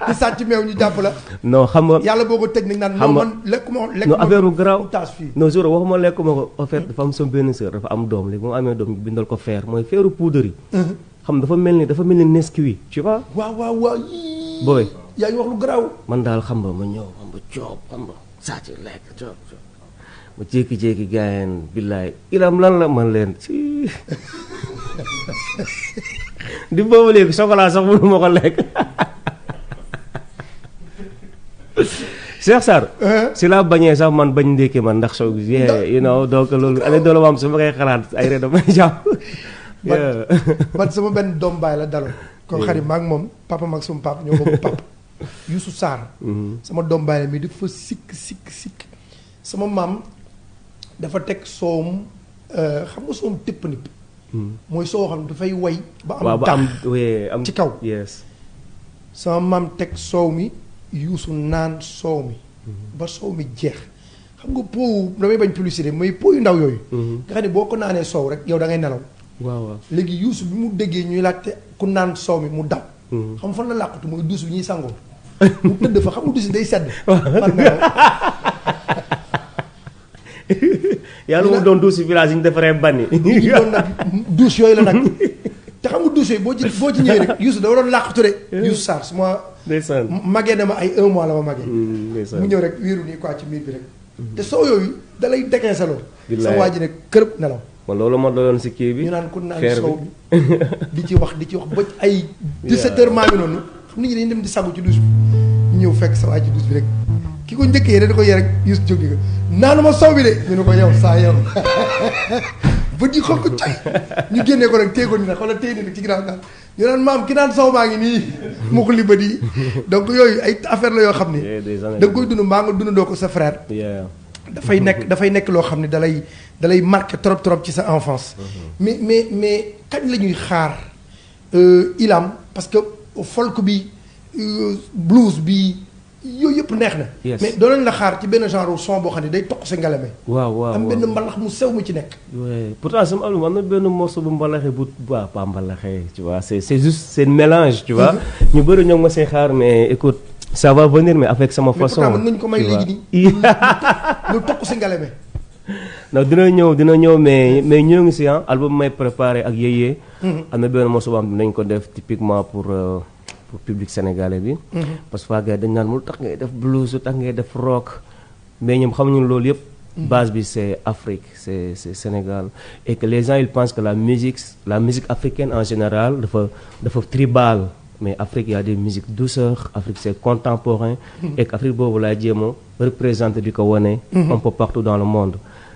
[SPEAKER 1] di sàcc meew ñu jàpp la
[SPEAKER 3] non xam nga
[SPEAKER 1] yàlla boo ko teg nañ naan non man lekkuma
[SPEAKER 3] non affaire bu garaaw
[SPEAKER 1] taas fii
[SPEAKER 3] non jour waxuma lekkuma ko en fait dafa am sama benn sœur dafa am doom léegi moom amee doom ñu bindal ko fer mooy feeru poudre yi xam dafa mel ni Nesquik tu vois
[SPEAKER 1] waaw
[SPEAKER 3] booy
[SPEAKER 1] yaa ngi wax lu garaaw
[SPEAKER 3] man daal xam nga ma ñëw xam nga coob xam nga sàcc lekk coob ma jékki-jékki gaayeen billaay Ilam lan la man leen si di boobu léegi chocolat sax mënu ma ko lekk Cheikh Sarr si laa bañee sax man bañ ndékki man ndax soog you know donc loolu année doolu maam su ma koy xalaat ay ree damay jàpp
[SPEAKER 1] man sama benn doom baay la daloon ko xarit maag moom papa maag sama papa ñoo bokk papa Youssou Sarr sama doom baay la mais dafa sikk sama maam dafa teg soowum xam nga soowum tépp nip mooy soo xam ne dafay way ba am ci kaw sama maam teg soow mi Youssou naan soow mi ba soow mi jeex xam nga po damay bañ publicité mooy po yu ndaw yooyu nga xam ne boo ko naanee soow rek yow da ngay nelaw
[SPEAKER 3] waaw
[SPEAKER 1] léegi Youssou bi mu déggee ñuy laajte ku naan soow mi mu daw xam fan la làqatu mooy duus bi ñuy sangoo mu tëdd fa xam nga duus day sedd man nelaw
[SPEAKER 3] yàlla mu doon douche village yi ñu defaree banni
[SPEAKER 1] ñu doon nag douche yooyu la nag te xam nga douche yooyu boo ci ñëwee rek Youssou dafa doon làqatu de Youssou Sarr su ma magee na ma ay 1 mois la ma magee mu ñëw rek wéeru nii quoi ci miir bi rek te soo yooyu da lay déquinceloo.
[SPEAKER 3] Billaay.
[SPEAKER 1] sa waa ji ne kërëb nelaw.
[SPEAKER 3] man loolu ma doon si kii bi.
[SPEAKER 1] ñu naan ku naan
[SPEAKER 3] xeer
[SPEAKER 1] soow bi di ci wax ba ay 17 heures maa ngi noonu xam nit ñi dañuy dem di sagu ci douche bi ñëw fekk sa waa ci douche bi rek ki ko njëkkee da ko yee rek yus jóg ko naanu ma soow bi de ñu ne ko yow saa yow bët yi xool ko coy ñu génnee ko rek téye ko ni nag wala téye ni nag ci ginnaaw daal ñu naan maam ki naan soow baa ngi nii mu ko li bët yi donc yooyu ay affaire la yoo xam ni da nga koy dund mbaa nga dundandoo ko sa frère dafay nekk loo xam ne dalay marqué trop ci sa enfance. mais kañ la ñuy xaar Ilam parce que folk bi blues bi yooyu yëpp neex na. mais doo lañ la xaar ci benn genre son boo xam ne day toq sa ngalame.
[SPEAKER 3] waaw
[SPEAKER 1] am benn mbalax mu sew mu ci nekk.
[SPEAKER 3] pourtant sama album am na benn morceau bu mbalaxee bu baax pas mbalaxee tu vois c'est juste c'est un mélange tu vois. ñu bëri ñoo ngi ma see xaar mais écoute. ça va venir mais avec sama façon.
[SPEAKER 1] mais pourtant mën nañu ko may léegi nii. lu toq si ngalame.
[SPEAKER 3] non dina ñëw mais ñoo ngi si album may préparé ak Yeye. am na benn morceau boo xam ne nañ ko def typiquement pour public sénégalais bi. parce que gars yi dañ naan mu tax ngay def blues lu tax ngay def rock mais ñoom xamuñu loolu yëpp. base bi c'est Afrique c'est Sénégal et que les gens ils pensent que la musique africaine en général dafa tribal. mais Afrique y a des musiques douceurs Afrique c'est contemporain et que Afrique boobu laa jéem a représenter di ko wane un peu partout dans le monde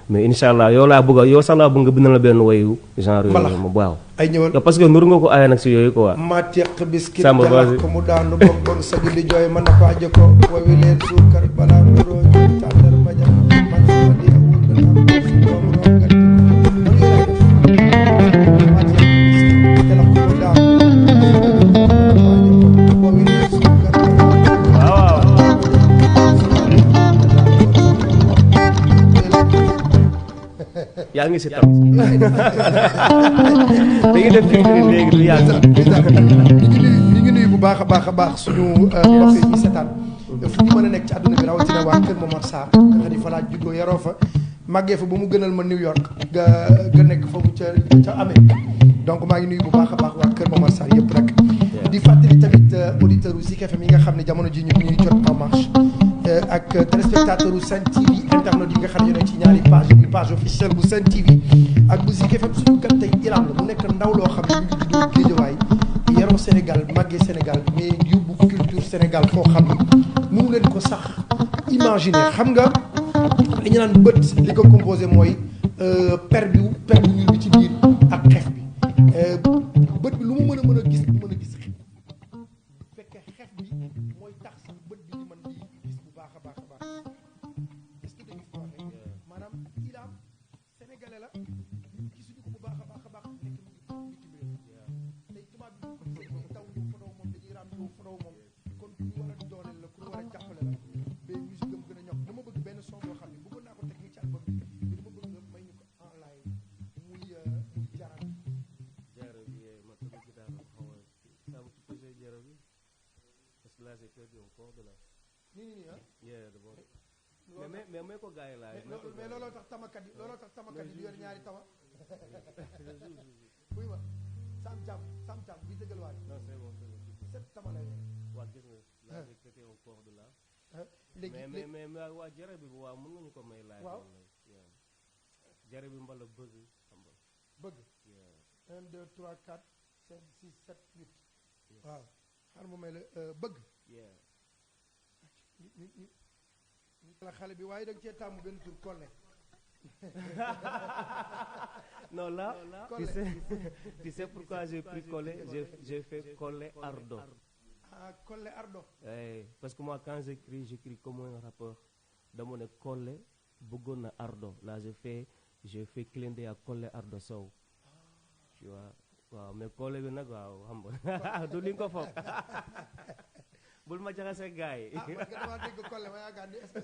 [SPEAKER 3] mais incha allah yow sax laa bëgg nga bindal la benn wayu genre yooyu ma waaw
[SPEAKER 1] ay ñëwal
[SPEAKER 3] parce que nur nga ko aaya nag si yooyu quoi
[SPEAKER 1] ma teq biskit jalax ko mu daanu bog sa julli jooy mën na ko aje ko wawi leen suukar balaa buroo ñu tàndar baja man suma di awul dana am ko si doom rongat man yooyu lay def ma teq biskit jalax ko mu daanu
[SPEAKER 3] yaa ngi si tam dañuy def léegi lu yàgg
[SPEAKER 1] ñu ngi nuyu bu baax a baax suñu mbokk yi ñu seetaan fu ñu mën a nekk ci àdduna bi rawatina waa Kër Momar Sarr nga xam ni fa laa juddoo yaroo fa màggee fa ba mu gënal ma New York nga nekk foofu ca Amérique donc maa ngi nuyu bu baax a baax waa Kër Momar Sarr yëpp rek di fàttali tamit auditeurs u Zik FM yi nga xam ne jamono ji ñu ñuy jot en marche ak téléspectateurs u Sen TV internet yi nga xam ne ñu nekk ci ñaari page muy page officielle bu Sen TV ak bu Zik FM suñu gan tey Ilam la mu nekk ndaw loo xam ne ñu ngi juddoo Guédiawaye yaroo Sénégal màggee Sénégal mais yóbbu culture Sénégal foo xam ne mënu leen ko sax imaginer xam nga li ñu naan bët li ko composé mooy per bu ñuul bi ci biir ak xef bi bët bi lu mu mën a gis du mën a gis xef fekkee xef bi mooy tax sax bët bi di mën di gis bu baax a baax est-ce que dañu fi waxee maanaam Ilam sénégalais la gisuñu ko bu baax a baax nekk mu ngi bitim réew tey tubaab bi ko gisee moom taw ñëw fotow moom dañuy raam ñëw fotow moom kon ku ñu war a dooleel la ku ñu war a jàppale la ba musique am gën a ñokk dama bëgg benn son boo xam ne bëggoon naa ko teg ci album bi mais dama bëgg nga may ñu ko en live muy jaral
[SPEAKER 3] ma tëgg guitare xaw a ça me faisait jaro bi parce que là j'ai perdu encore de là
[SPEAKER 1] nii
[SPEAKER 3] d'abord mais ko gars yi laay
[SPEAKER 1] mais looloo tax tamakat yi di yor ñaari tama buy ma sam jam bi dëggal waay
[SPEAKER 3] non c'est bon
[SPEAKER 1] sept tama lay
[SPEAKER 3] waa gis nga là j'ai pété encore de là
[SPEAKER 1] léegi
[SPEAKER 3] mais waa jare bi waaw mën nga ñu ko may laay
[SPEAKER 1] waaw
[SPEAKER 3] jare bi mbala bëgg xam nga
[SPEAKER 1] bëgg 1 2 3 4 5 6 7 8 waaw xaar mu may la bëgg ñu la xale bi waaye da nga cee tàmm benn tur Collé
[SPEAKER 3] non là tu sais pourquoi j'ai pris Collé j'ai fait Collé Ardo
[SPEAKER 1] Collé Ardo
[SPEAKER 3] parce que moi quand j'écris comme un rappeur dama ne Collé bëggoon na Ardo là j'ai fait clin d'œil à Collé Ardo Sow tu vois waaw mais Collé bi nag waaw xam nga du li nga ko foog bul ma jaxase gars yi.
[SPEAKER 1] parce que damaa dégg Collé ma yaakaar ni est-ce que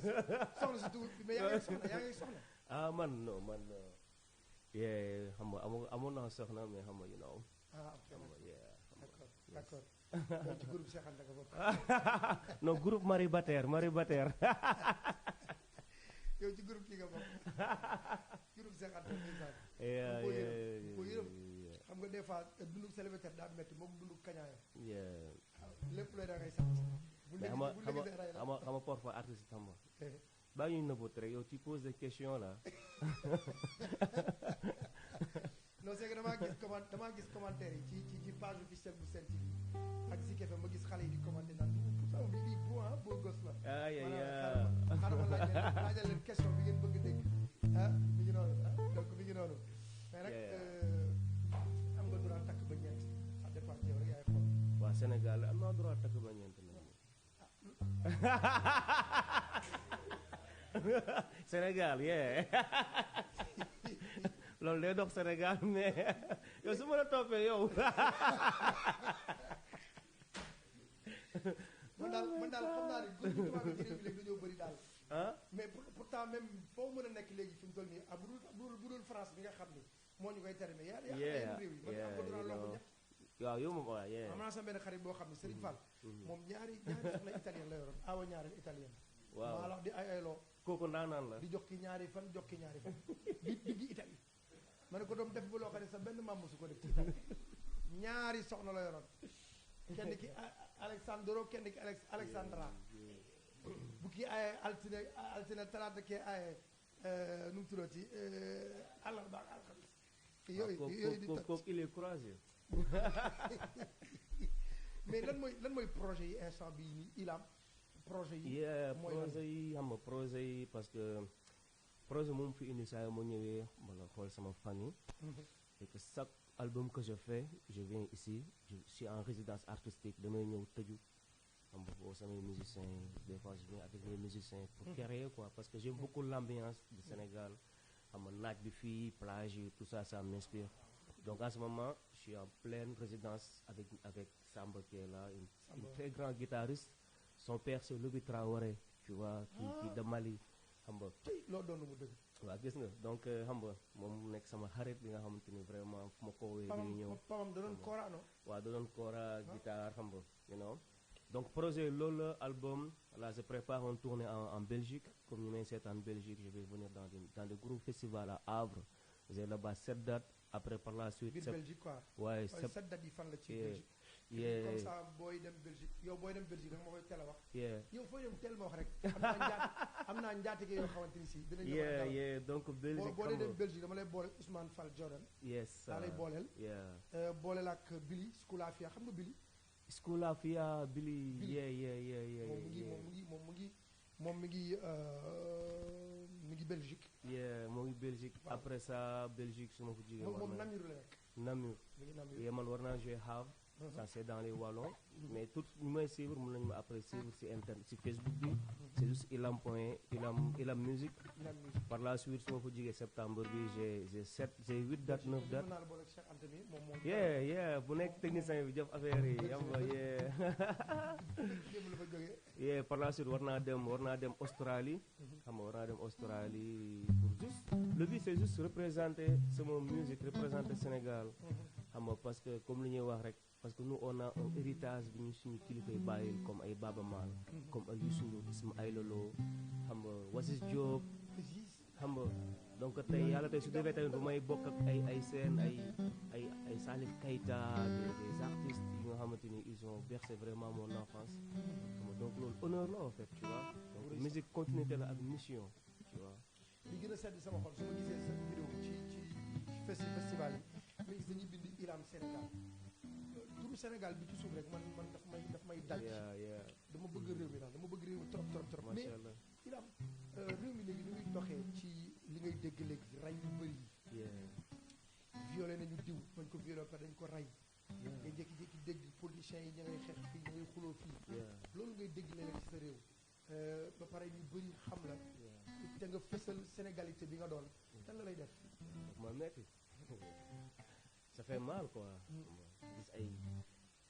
[SPEAKER 1] soxna si tuut mais yaa ngi soxna
[SPEAKER 3] man non man xam nga amoon naa soxna mais xam nga you know.
[SPEAKER 1] xam nga d'accord ci groupe Cheikh Anta nga bokk.
[SPEAKER 3] non groupe Maribataire
[SPEAKER 1] yow ci groupe kii nga bokk groupe Cheikh Anta ko yërëm xam nga des fois dundu célibataire daa metti moom dundu kañaaya lépp lay da ngay sant
[SPEAKER 3] mais xam nga parfois artiste xam nga baa ñuy nëbbatu rek yow tu poses des questions là.
[SPEAKER 1] non c'est que damaa gis commentaire yi ci page officielle bu Sen TV ak Zik FM ma gis xale yi di commenter naan pourtant moom lii beau gosse la.
[SPEAKER 3] ay
[SPEAKER 1] xaaral ma laajal leen question bi ngeen bëgg a dégg mi ngi noonu donc mi ngi noonu. mais nag am nga droit takk ba ñeent ça dépend yow rek yaay xool.
[SPEAKER 3] waa Sénégal am naa droit takk ba ñeent nag. Sénégal loolu day dox Sénégal mais yow su ma la toppee yow.
[SPEAKER 1] man daal xam naa ne góor ñi tubaab yi ci réew mi léegi dañoo bëri daal. mais pourtant même foo mën a nekk léegi fi mu toll nii bu dul France bi nga xam ni moo ñu koy tere mais yaa yenn réew yi. man am ko droit lonk ñett.
[SPEAKER 3] waaw yow moom waaw
[SPEAKER 1] am naa sama benn xarit boo xam ne Serigne Fall. moom ñaari soxna italien la yoroon awa ñaareel italien.
[SPEAKER 3] waaw
[SPEAKER 1] maa la wax di ay loo.
[SPEAKER 3] kooku ndaanaan la.
[SPEAKER 1] di jox ki ñaari fan jox ki ñaari fan. di Italie. ma ne ko doom def ba loo xam ne sa benn maam su ko def ci Italie ñaari soxna la yoroon. kenn ki Alexandro kenn ki Alexandra. bu kii ay altine talaata kii ay nu mu tuddati àllarba ak alxamis. yooyu di toj
[SPEAKER 3] kooku il est croisé.
[SPEAKER 1] mais lan mooy projet yi instant bii nii Ilam. projet yi mooy
[SPEAKER 3] projet yi xam nga projet yi parce que projet moom fi indi saa yi moo ñëwee wala xool sama famille. et que chaque album que je fais je viens ici je suis en résidence artistique damay ñëw tëju xam nga boo samay musiciens des fois je viens avec mes musiciens pour créer quoi parce que j'aime beaucoup l'ambiance du Sénégal xam nga naaj bi fii plage yi tout ça ça m'inspire donc en ce moment je suis en pleine résidence avec Samba qui est là une très grand guitariste son père c'est Lobi Traoré tu vois qui de Mali xam nga
[SPEAKER 1] loo doon mu dëgg
[SPEAKER 3] waaw gis nga donc xam nga moom nekk sama xarit bi nga xamante ni vraiment fu ma ko woowee day ñëw
[SPEAKER 1] pamam da doon kora no
[SPEAKER 3] waaw da doon kora guitare xam nga you know donc projet loolu la album là je prépare une tournée en Belgique comme ñu may seet en Belgique je vais venir dans des gros festivals à Havre j'ai là-bas 7 dates après par la suite
[SPEAKER 1] biir Belgique quoi
[SPEAKER 3] waaye
[SPEAKER 1] 7 dates yi fan la ci Belgique comme ça booy dem Belgique yow booy dem Belgique rek ma koy teel a wax yow fooy dem teel ma wax rek am naa njaatige yoo xamante ni si dinañ
[SPEAKER 3] donc Belgique
[SPEAKER 1] boo dee dem Belgique dama lay boole Ousmane Fall Jordan daa lay booleel booleel ak Billy Scoulafia xam nga Billy
[SPEAKER 3] Scoulafia Billy
[SPEAKER 1] moom mi ngi Belgique.
[SPEAKER 3] moo ngi Belgique. après ça Belgique su ma ko jigéen.
[SPEAKER 1] moom Namur la nekk.
[SPEAKER 3] Namur.
[SPEAKER 1] mi ngi Namur
[SPEAKER 3] man war naa jouer Havre. ça c'est dans les Wallons. mais tout ñu may suivre mën nañu ma après suivre si internet si Facebook bi. c'est juste Ilam musique. par la suite su ma ko jigéen septembre bi j'ai 8 dates 9 dates.
[SPEAKER 1] mën naa la boole ak Cheikh Anta mi moom
[SPEAKER 3] bu nekk technicien bi jëf affaire yi yam nga par la suite war naa dem Australie. xam nga war naa dem Australie pour juste le but c'est juste représenter sama musique représenter Sénégal. xam nga parce que comme li ñuy wax rek parce que nous on a un héritage bi ñu suñu kilifa yi bàyyil comme ay Baba Maal comme ay Youssou Ndour Ismaïla Lo xam nga Wasis Diop xam nga donc tey yàlla tey su defee tamit bu may bokk ak ay scène ay Salif Keita des artistes yi nga xamante ni ils ont bercé vraiment mon enfance xam nga donc loolu honneur la en fait tu vois donc musique continuité la ak mission tu vois
[SPEAKER 1] li gën a sedd sama xol su ma gisee sa vidéo ci festival yi ma gis dañuy bind Ilam Sénégal turu Sénégal bi ci suuf rek man daf may dal dama bëgg réew mi daal dama bëgg réew mi trop mais Ilam réew mi léegi ni muy doxee ci li ngay dégg léegi ray yu bëri yi violé nañu diw bañ ko violé parce que dañ ko ray ngay jékki-jékki dégg politiciens yi ña ngay xeex fii ña ngay xuloo fii loolu ngay dégg léeg-léeg ci sa réew ba pare ñu bëri xam la te nga fësal sénégalité bi nga doon tan la lay def
[SPEAKER 3] ma metti ça fait mal quoi gis ay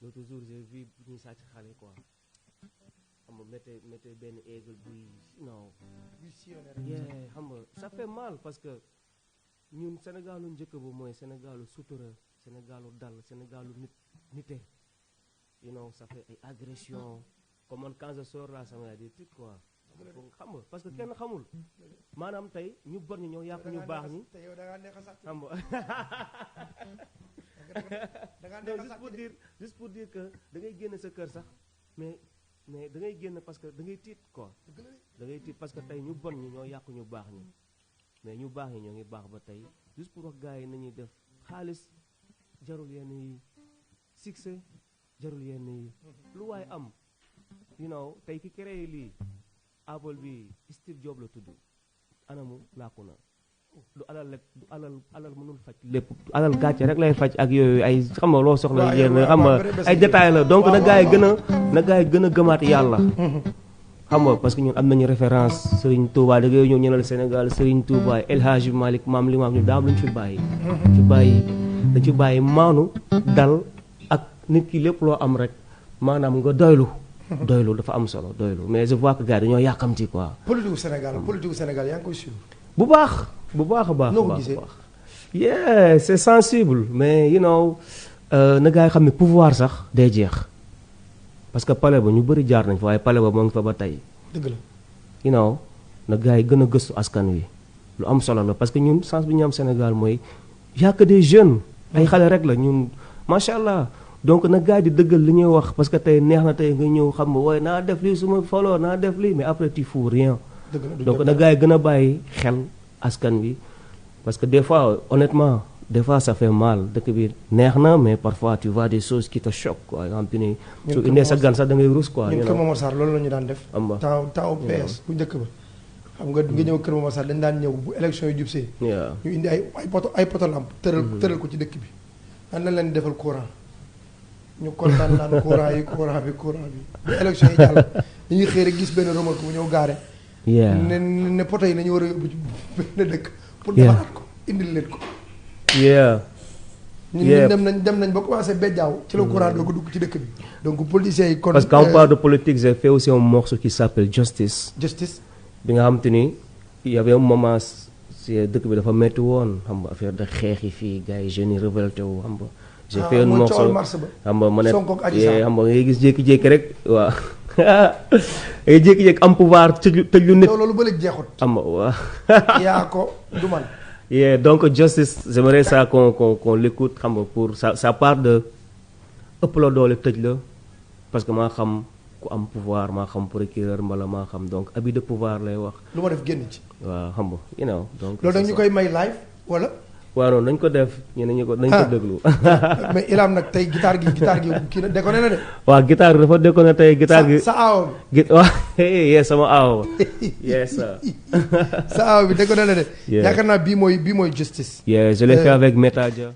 [SPEAKER 3] l'autre jour j'ai vu ñuy sàcc xale quoi xam nga mettez benn aigle buy non
[SPEAKER 1] buy sillonné
[SPEAKER 3] xam nga ça fait mal parce que ñun Sénégalu njëkk bu mooy Sénégalu sutura Sénégalu dal Sénégalu nite you know ça fait ay agression comme man quand je sors là ça m'a des trucs quoi xam nga parce que kenn xamul maanaam tey ñu bor ñi ñoo yàq ñu baax ñi
[SPEAKER 1] te yow da ngaa neex a sàcc
[SPEAKER 3] xam nga
[SPEAKER 1] da ngaa neex a sàcc
[SPEAKER 3] juste pour dire que da ngay génn sa kër sax mais mais da ngay génn parce que da ngay tiit quoi da ngay tiit parce que tey ñu bon ñi ñoo yàq ñu baax ñi mais ñu baax ñi ñoo ngi baax ba tey juste pour wax gars yi nañuy def xaalis jarul yenn yi succès jarul yenn yi lu waay am you know tey ki créé lii Apple bi Steve Jobs la tudd anamu làkku na du alal rek du alal mënul faj lépp alal gàcce rek lay faj ak yooyu ay xam nga loo soxla yenn xam nga ay détails la donc na gars yi gën a gëmaat yàlla xam nga parce que ñun am nañu référence Serigne Touba da ngay ñëw ñenal Sénégal Serigne Touba El Hadji Malick maam li maam ñu daam lañu fi bàyyi dañ fi bàyyi maanu dal ak nit ki lépp loo am rek maanaam nga doylu dafa am solo doylu mais je vois que gars yi dañoo yàkkamti quoi.
[SPEAKER 1] politique Sénégal yaa ngi koy suivre.
[SPEAKER 3] bu baax a baax.
[SPEAKER 1] noo ko gisee
[SPEAKER 3] yeah c'est sensible mais you know na gars yi xam ne pouvoir sax day jeex parce que palais ba ñu bëri jaar nañ fa waaye palais ba moo ngi fa ba tey.
[SPEAKER 1] dëgg la.
[SPEAKER 3] you know na gars yi gën a gëstu askan wi lu am solo la parce que ñun chance bi ñu am Sénégal mooy y a que des jeunes ay xale rek la ñun macha allah. donc nag gars yi di dëggal li ñuy wax parce que tey neex na tey nga ñëw xam nga waaye naa def lii su ma foloo naa def lii mais après tu fous rien. donc nag gars yi gën a bàyyi xel askan bi parce que des fois honnêtement des fois ça fait mal dëkk bi neex na mais parfois tu vois des choses qui te choquent quoi nga xam te ni su indee sa gan sax da ngay rus quoi.
[SPEAKER 1] ñun Kër Momar Sarr loolu la ñu daan def.
[SPEAKER 3] am
[SPEAKER 1] taw PS bu njëkk ba. xam nga ñëw Kër Momar Sarr dañ daan ñëw bu élection yi jubsee. ñu indi ay poto lamp tëral ko ci dëkk bi. daan na leen defal courant. ñu kontaan naan courant bi bu élection yi jàll dañuy xëy rek gis benn remorque bu ñëw gaare ne poto yi nañu war a yóbbu ci benn dëkk pour defaraat ko indil leen ko ñun dem nañ ba commencé bejjaaw ci la courant doo ko dugg ci dëkk bi donc politiciens yi kon
[SPEAKER 3] parce que quand on parle de politique j'ai fait aussi un morceau qui s'appelle Justice bi nga xam te ni y avait un moment si dëkk bi dafa metti woon xam nga affaire de xeex yi fii gars yi jeunes yi révolté wu xam nga j'ai fait un morceau xam nga ma ne xam nga ngay gis jékki-jékki rek waaw ngay jékki-jékki am pouvoir tëj lu nit
[SPEAKER 1] loolu ba léegi jeexut
[SPEAKER 3] xam nga waaw
[SPEAKER 1] yaa ko du man
[SPEAKER 3] donc Justice j'aimerais ça qu'on l'écoute xam nga pour ça part de ëpp la doole tëj la parce que maa xam ku am pouvoir maa xam procureur mbala maa xam donc abus de pouvoir lay wax
[SPEAKER 1] lu ma def génn ci
[SPEAKER 3] waaw xam nga you know donc
[SPEAKER 1] loolu dañ ñu koy may live wala
[SPEAKER 3] waaw noonu nañ ko def nañ ko déglu.
[SPEAKER 1] mais Ilam nag tey guitare gi kii na déconné na de.
[SPEAKER 3] waaw guitare dafa déconné tey guitare gi.
[SPEAKER 1] sa aaw
[SPEAKER 3] bi. waaw yes sama aaw. yes.
[SPEAKER 1] sa aaw bi déconné na de. yaakaar naa bii mooy Justice.
[SPEAKER 3] yeah je l'ai fait avec Metaja.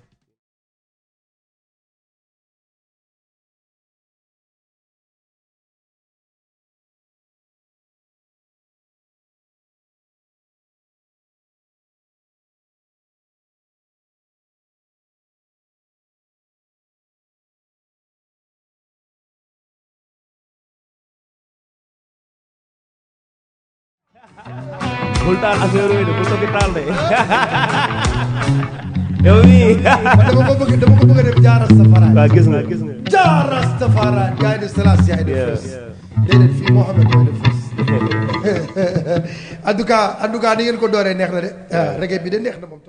[SPEAKER 3] bul taal affaire yooyu de bul ko fi taal de yow mii.
[SPEAKER 1] dama ko bëgg a def jaaras safara.
[SPEAKER 3] waaw gis nga.
[SPEAKER 1] jaaras safara. gars yi de Selas yaay def fës. déedéet fii Mouhamed mooy def fës. en tout cas ni ngeen ko dooree neex na de. reggae bi de neex na moom.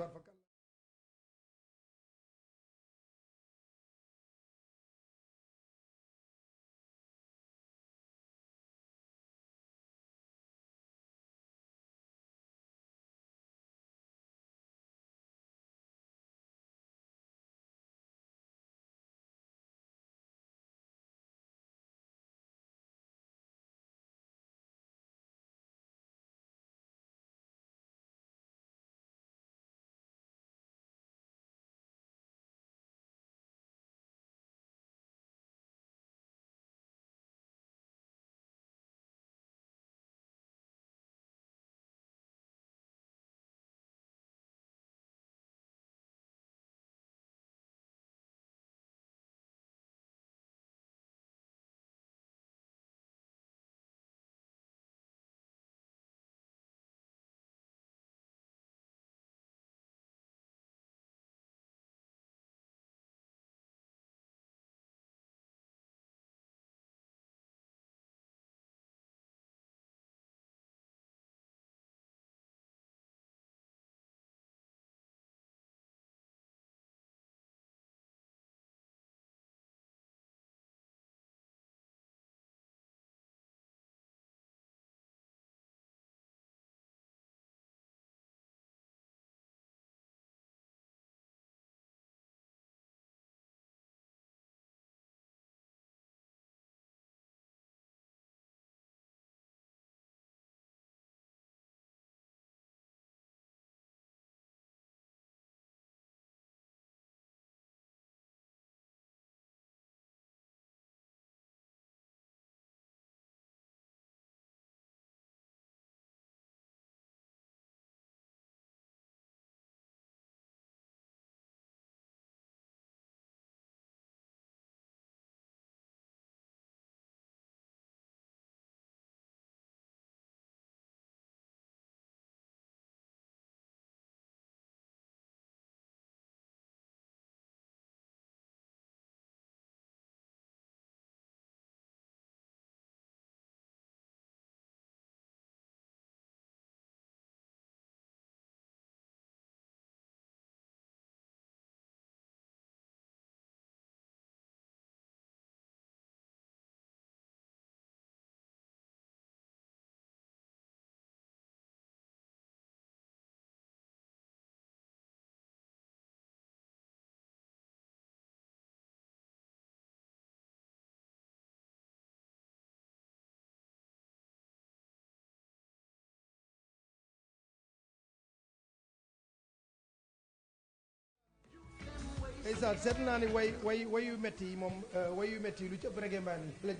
[SPEAKER 1] ndeysaan seet naa ni way yu metti yi moom way yu metti yi lu ci ëpp reggae man yi lañ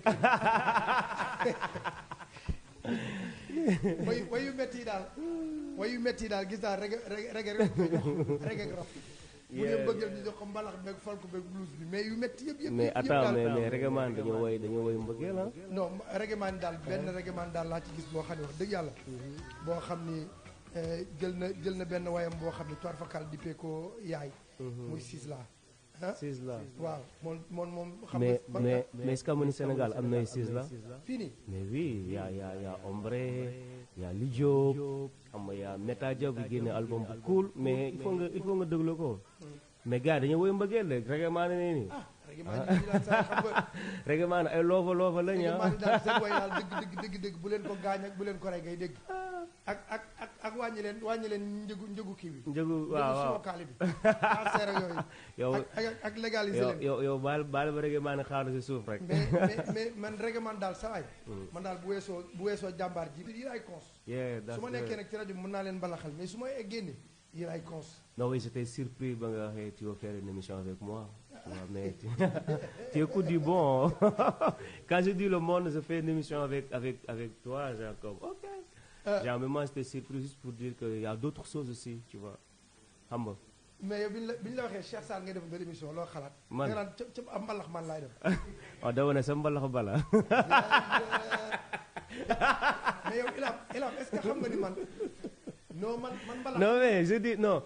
[SPEAKER 1] koy way yu metti yi daal way yu metti yi daal gis naa reggae rek rap bu dee bëggal ñu jox ko mbalax beeg folk beeg blues bi mais yu metti yëpp
[SPEAKER 3] mais attends mais reggae man dañoo woy mbëggeel ah.
[SPEAKER 1] non reggae man daal benn reggae man daal laa ci gis boo xam ne wax dëgg yàlla boo xam ni jël na benn wayam boo xam ne toir fakal dippee ko yaay muy Sisla
[SPEAKER 3] Sisla
[SPEAKER 1] waaw moom xam
[SPEAKER 3] mais est-ce que amuñu Sénégal am na ay Sisla
[SPEAKER 1] fii nii
[SPEAKER 3] mais oui y a Ombre y a Li Diop xam nga y a Meta Diop bi génne album bu cool mais il faut nga déglu ko mais gars dañu woy mbëggeel rek reggae man ne nii
[SPEAKER 1] reggae man yi daal sa xam nga
[SPEAKER 3] reggae man ay loofa lañ
[SPEAKER 1] reggae man daal seen way daal dëgg bu leen ko gaañ ak bu leen ko rey ngay dégg ak wàññi leen njëgu kii bi
[SPEAKER 3] njëgu waaw
[SPEAKER 1] kaali bi cancer ak yooyu
[SPEAKER 3] yow
[SPEAKER 1] ak légaliser leen
[SPEAKER 3] yow baal ba reggae man xaaru si suuf rek
[SPEAKER 1] mais man reggae man daal sa waay man daal bu weesoo jàmbaar ji yi ay cons su ma nekkee nag ci rajo bi mën naa leen balaxal mais su ma génne yi ay cons
[SPEAKER 3] non oui j'étais surpris ba nga waxee tu veux faire une émission avec moi mais tu écoutes du bon quand je dis le monde je fais une émission avec toi genre comme ok genre mais moi j'étais surpris juste pour dire que y a d'autres choses aussi tu vois xam nga
[SPEAKER 1] mais yow bi ñu la waxee Cheikh Sall ngay def benn émission loo xalaat
[SPEAKER 3] man
[SPEAKER 1] nga naan ca am mbalax man laay def
[SPEAKER 3] waaw dama ne sa mbalax bala
[SPEAKER 1] mais yow Ilam est-ce que xam nga ni man non man mbalax
[SPEAKER 3] non mais je dis non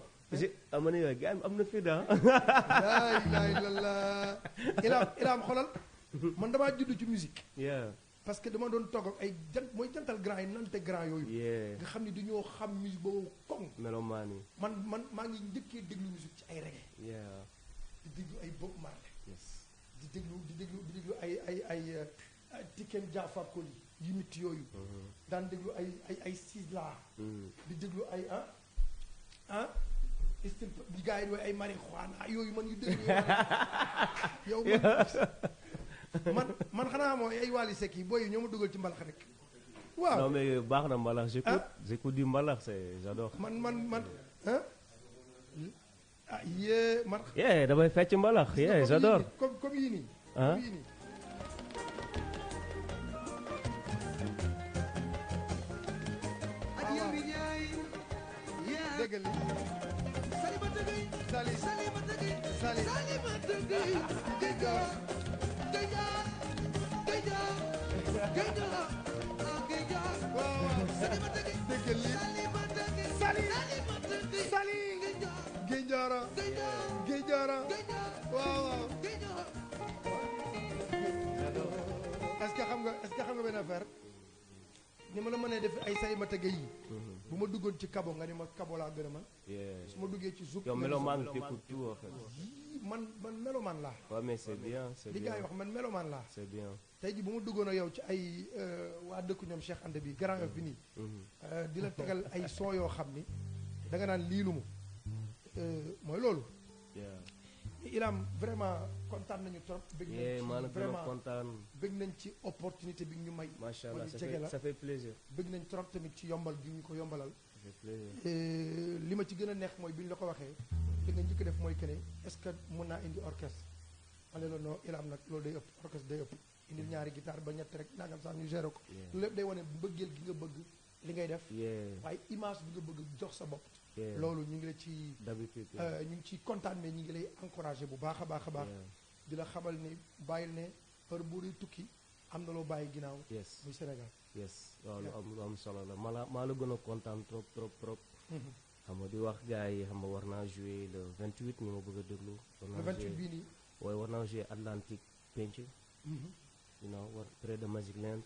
[SPEAKER 3] ama ne yooyu gars am na fi da
[SPEAKER 1] laa ilaaha illallaah Ilam xoolal man damaa judd ci musique parce que dama doon togg ak ay mooy jantal grand yi nante grand yooyu nga xam ni dañoo xam musique boobu koŋ
[SPEAKER 3] melomaan yi
[SPEAKER 1] man maa ngi njëkkee déglu musique ci ay reggae di déglu ay Bob Marley di déglu ay Tiken Jah Fakoly yi mit yooyu daan déglu ay Sisla di déglu ay style di gars yi wooy ay marijuana yooyu man yu déglu yow man xanaa mooy ay Wally Seck yi booy yi ñoo ma dugal ci mbalax rek waaw
[SPEAKER 3] non mais baax na mbalax j'écoute du mbalax j'adore
[SPEAKER 1] man yee man
[SPEAKER 3] damay fecc mbalax j'adore
[SPEAKER 1] comme yii nii déggal li Sali Géjara waaw est-ce que xam nga benn affaire ni ma la mënee def ay Salimata Gueye yi bu ma duggoon ci kabo nga ni ma kabo laa gën a man su ma duggee ci zouk
[SPEAKER 3] yow melomaan t'écoutes tout en fait
[SPEAKER 1] man melomaan laa
[SPEAKER 3] waaw mais c'est bien
[SPEAKER 1] li gars yi wax man melomaan laa
[SPEAKER 3] c'est bien
[SPEAKER 1] tey ji bu ma duggoon ak yow ci ay waa dëkku ñoom Cheikh Anta bi Grand Yoff bi nii di la tegal ay son yoo xam ni da nga naan lii lu mu mooy loolu Ilam vraiment kontaan nañu trop bëgg nañ ci vraiment
[SPEAKER 3] kontaan
[SPEAKER 1] bëgg nañ ci opportunité bi ñu may
[SPEAKER 3] macha allah
[SPEAKER 1] jege la
[SPEAKER 3] ça fait plaisir
[SPEAKER 1] bëgg nañ trop tamit ci yombal gi ñu ko yombalal
[SPEAKER 3] ça fait plaisir
[SPEAKER 1] li ma ci gën a neex mooy bi ñu la ko waxee li nga njëkk def mooy que ne est-ce que mën naa indi orchestre ale la non Ilam nag loolu day ëpp orchestre day ëpp indil ñaari guitare ba ñett rek nangam sax ñu gérer ko lu lépp day wane mbëggeel gi nga bëgg li ngay def waaye image bi nga bëgg jox sa bopp loolu ñu ngi la ci
[SPEAKER 3] d'habitude
[SPEAKER 1] ñu ngi ciy kontaan mais ñu ngi lay encouragé bu baax a baax a baax di la xamal ni bàyyil ne heure boo dee tukki am na loo bàyyi ginnaaw muy Sénégal
[SPEAKER 3] waaw lu am solo la maa la gën a kontaan trop xam nga di wax gars yi xam nga war naa jouer le 28 ñu ma bëgg a déglu
[SPEAKER 1] le 28 bii nii
[SPEAKER 3] waaye war naa jouer Atlantique Penc war près de Magic Land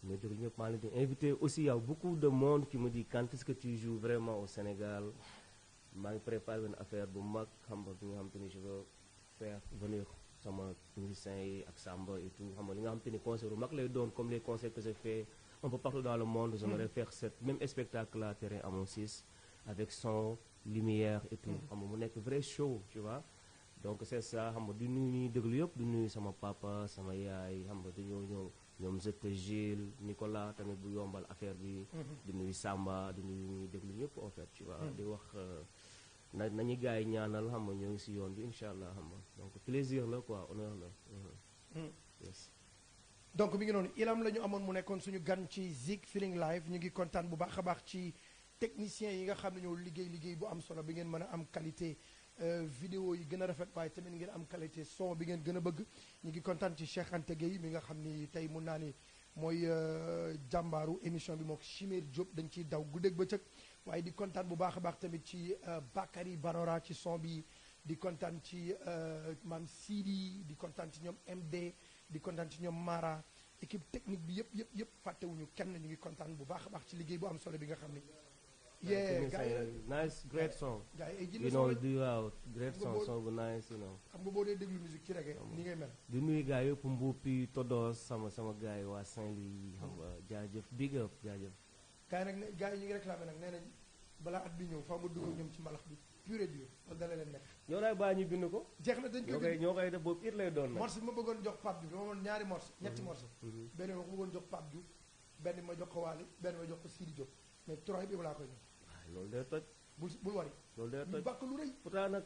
[SPEAKER 3] mais déglu ñëpp maa leen di invité aussi y a beaucoup de monde qui me dit quand est-ce que tu joues vraiment au Sénégal maa ngi préparé une affaire bu mag xam nga bi nga xam te ni je veux faire venir sama musiciens yi ak Samba et tout xam nga li nga xam te ni concert bu mag lay doon comme les concerts que j'ai fait un peu partout dans le monde j'aimerais faire cette même spectacle là terrain à mon 6 avec son lumière et tout xam nga mu nekk vrai show tu vois donc c'est ça xam nga du nuyu ñuy déglu yëpp du nuyu sama papa sama yaay xam nga dañoo ñëw ñoom Zete Gilles Nicolas tamit bu yombal affaire bi di nuyu Samba di nuyu ñuy déglu ñëpp en fait tu vois di wax nañu gars yi ñaanal xam nga ñoo ngi si yoon bi incha allah xam nga donc plaisir la quoi honneur la. Yes.
[SPEAKER 1] donc mi ngi noonu Ilam la ñu amoon mu nekkoon suñu gan ci Zik Feeling Live ñu ngi kontaan bu baax a baax ci techniciens yi nga xam ne ñoo liggéey bu am solo bi ngeen mën a am qualité vidéo yi gën a rafet waaye tamit ngeen am qualité son bi ngeen gën a bëgg ñu ngi kontaan ci Cheikh Anta Gueye mi nga xam ni tey mun naa ni mooy jàmbaaru émission bi mook Chimère Diop dañ ciy daw guddeeg bëccëg waaye di kontaan bu baax a baax tamit ci Bakary Barora ci son bi di kontaan ci maam Sidi di kontaan ci ñoom MD di kontaan ci ñoom Mara équipe technique bi yëpp fàttewuñu kenn ñu ngi kontaan bu baax a baax ci liggéey bu am solo bi nga xam ni.
[SPEAKER 3] Nice great song.
[SPEAKER 1] gars yi
[SPEAKER 3] you know waaw great song bu nice you know.
[SPEAKER 1] xam nga boo dee déglu musique ci reggae ni ngay mel.
[SPEAKER 3] di nuyu gars yëpp Mbuupi Todos sama gars yi waa Saint-Louis xam nga jaajëf big up jaajëf.
[SPEAKER 1] gars yi ñu ngi réclamé nag nee nañ balaa at bi ñëw faa nga dugg ñoom ci mbalax bi pur et dur loolu dana leen nekk.
[SPEAKER 3] ñoo lay bàyyi ñu bind ko.
[SPEAKER 1] jeex na dañ koy
[SPEAKER 3] ñoo koy def boobu it lay doon nag.
[SPEAKER 1] morceau bi ma bëggoon jox Pape Diouf dama ñaari morceau ñetti morceau. benn ma bëggoon jox Pape Diouf benn ma jox ko Waly benn ma jox ko Sidi Diop mais trois bi laa koy jox.
[SPEAKER 3] loolu day toj.
[SPEAKER 1] bul wari.
[SPEAKER 3] loolu day toj
[SPEAKER 1] bàkk lu rëy.
[SPEAKER 3] pourtant nag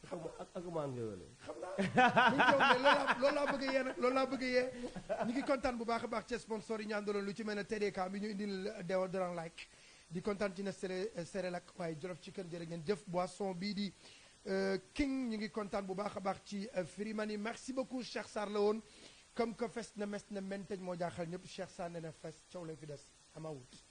[SPEAKER 3] xam nga ak maan nga wele.
[SPEAKER 1] xam naa loolu laa bëgg a yee nag loolu laa bëgg a yee ñu ngi kontaan bu baax a baax ci sponsor yi ñu àndaloon lu ci mel ne TDK bi ñu indil déodorant like di kontaan ci Nestlé Cerelac waaye Jolof Chicken jërë ngeen jëf boisson bii di King ñu ngi kontaan bu baax a baax ci Firimani merci beaucoup Cheikh Sarr la woon comme que fes na mes na menteñ moo jaaxal ñëpp Cheikh Sarr ne na fes coow lay fi des ama wut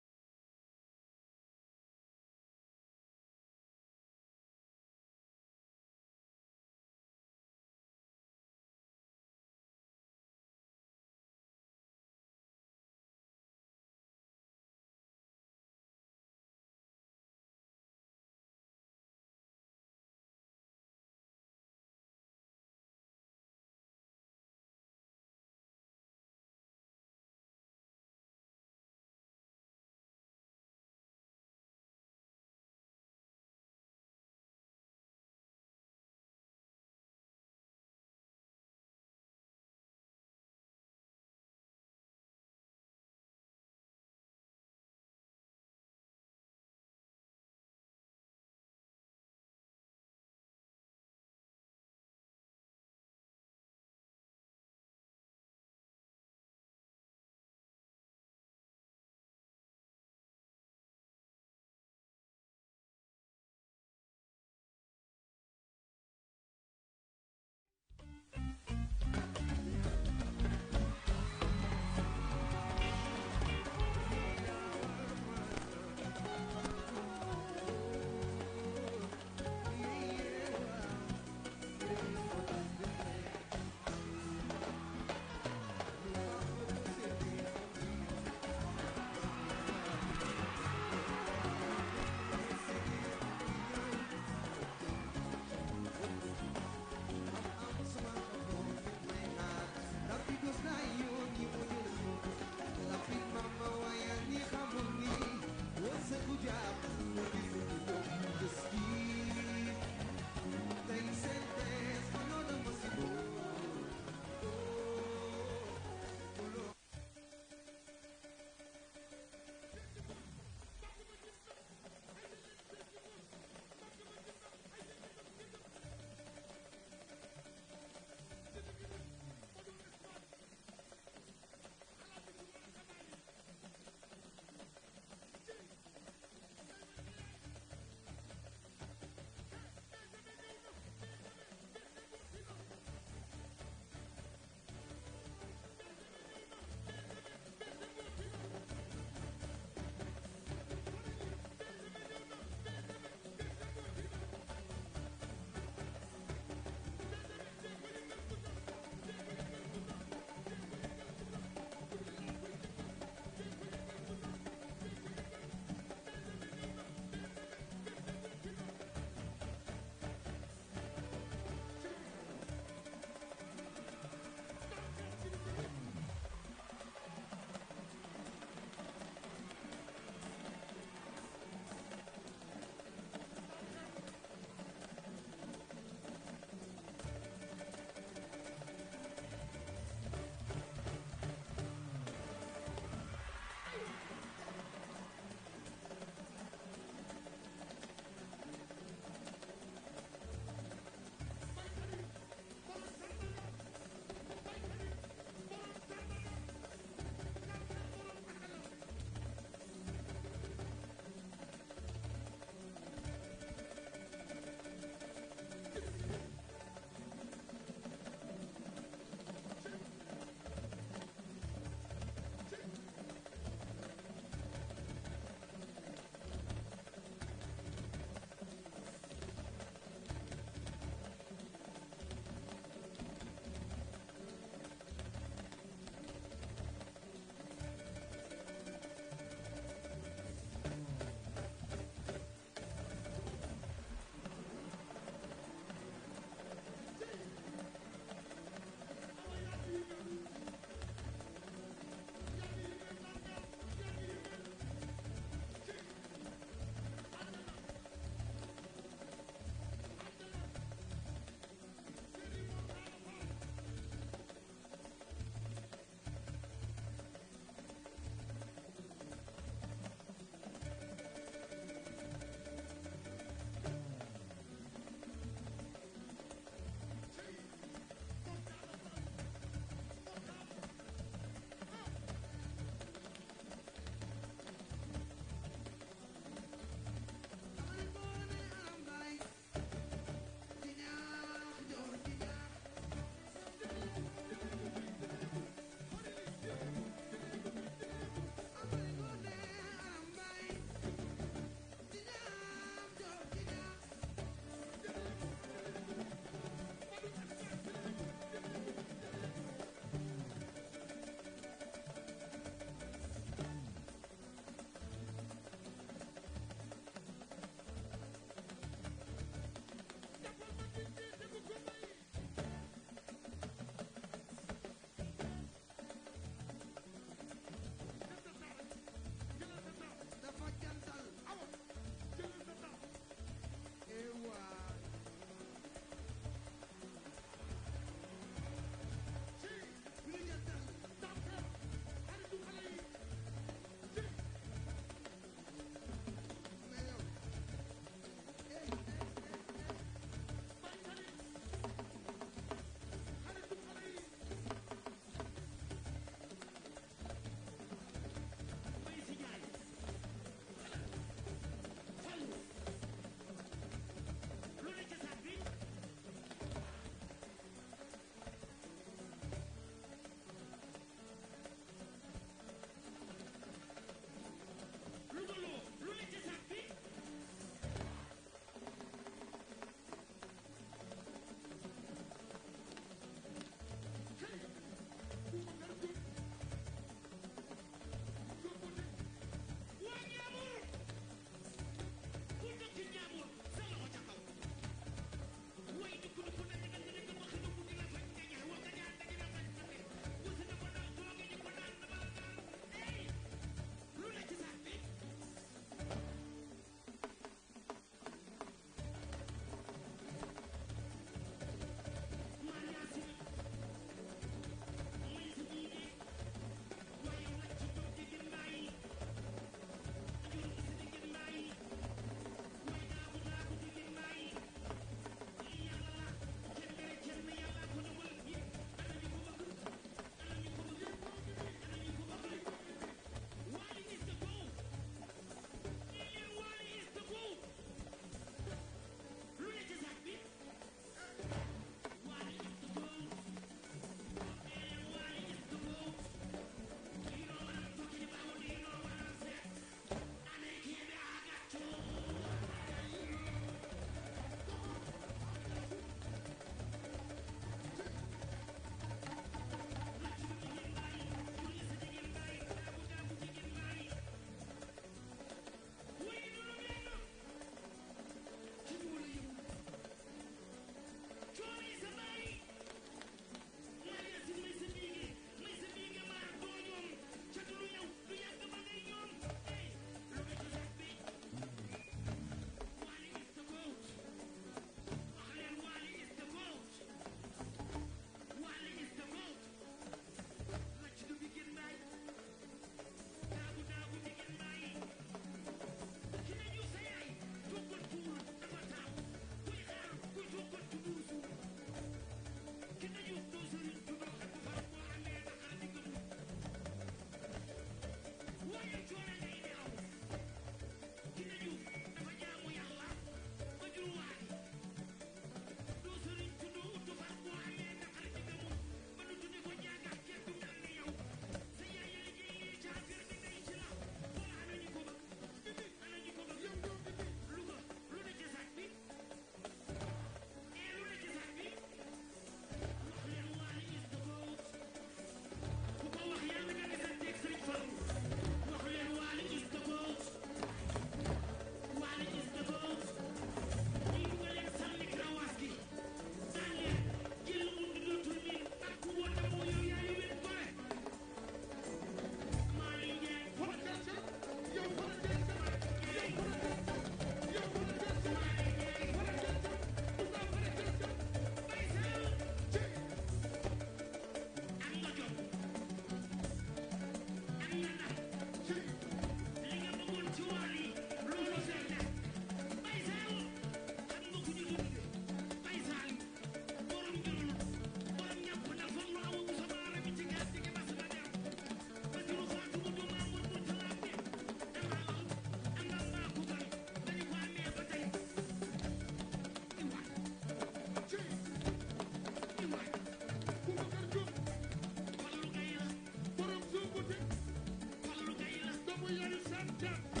[SPEAKER 1] Jump.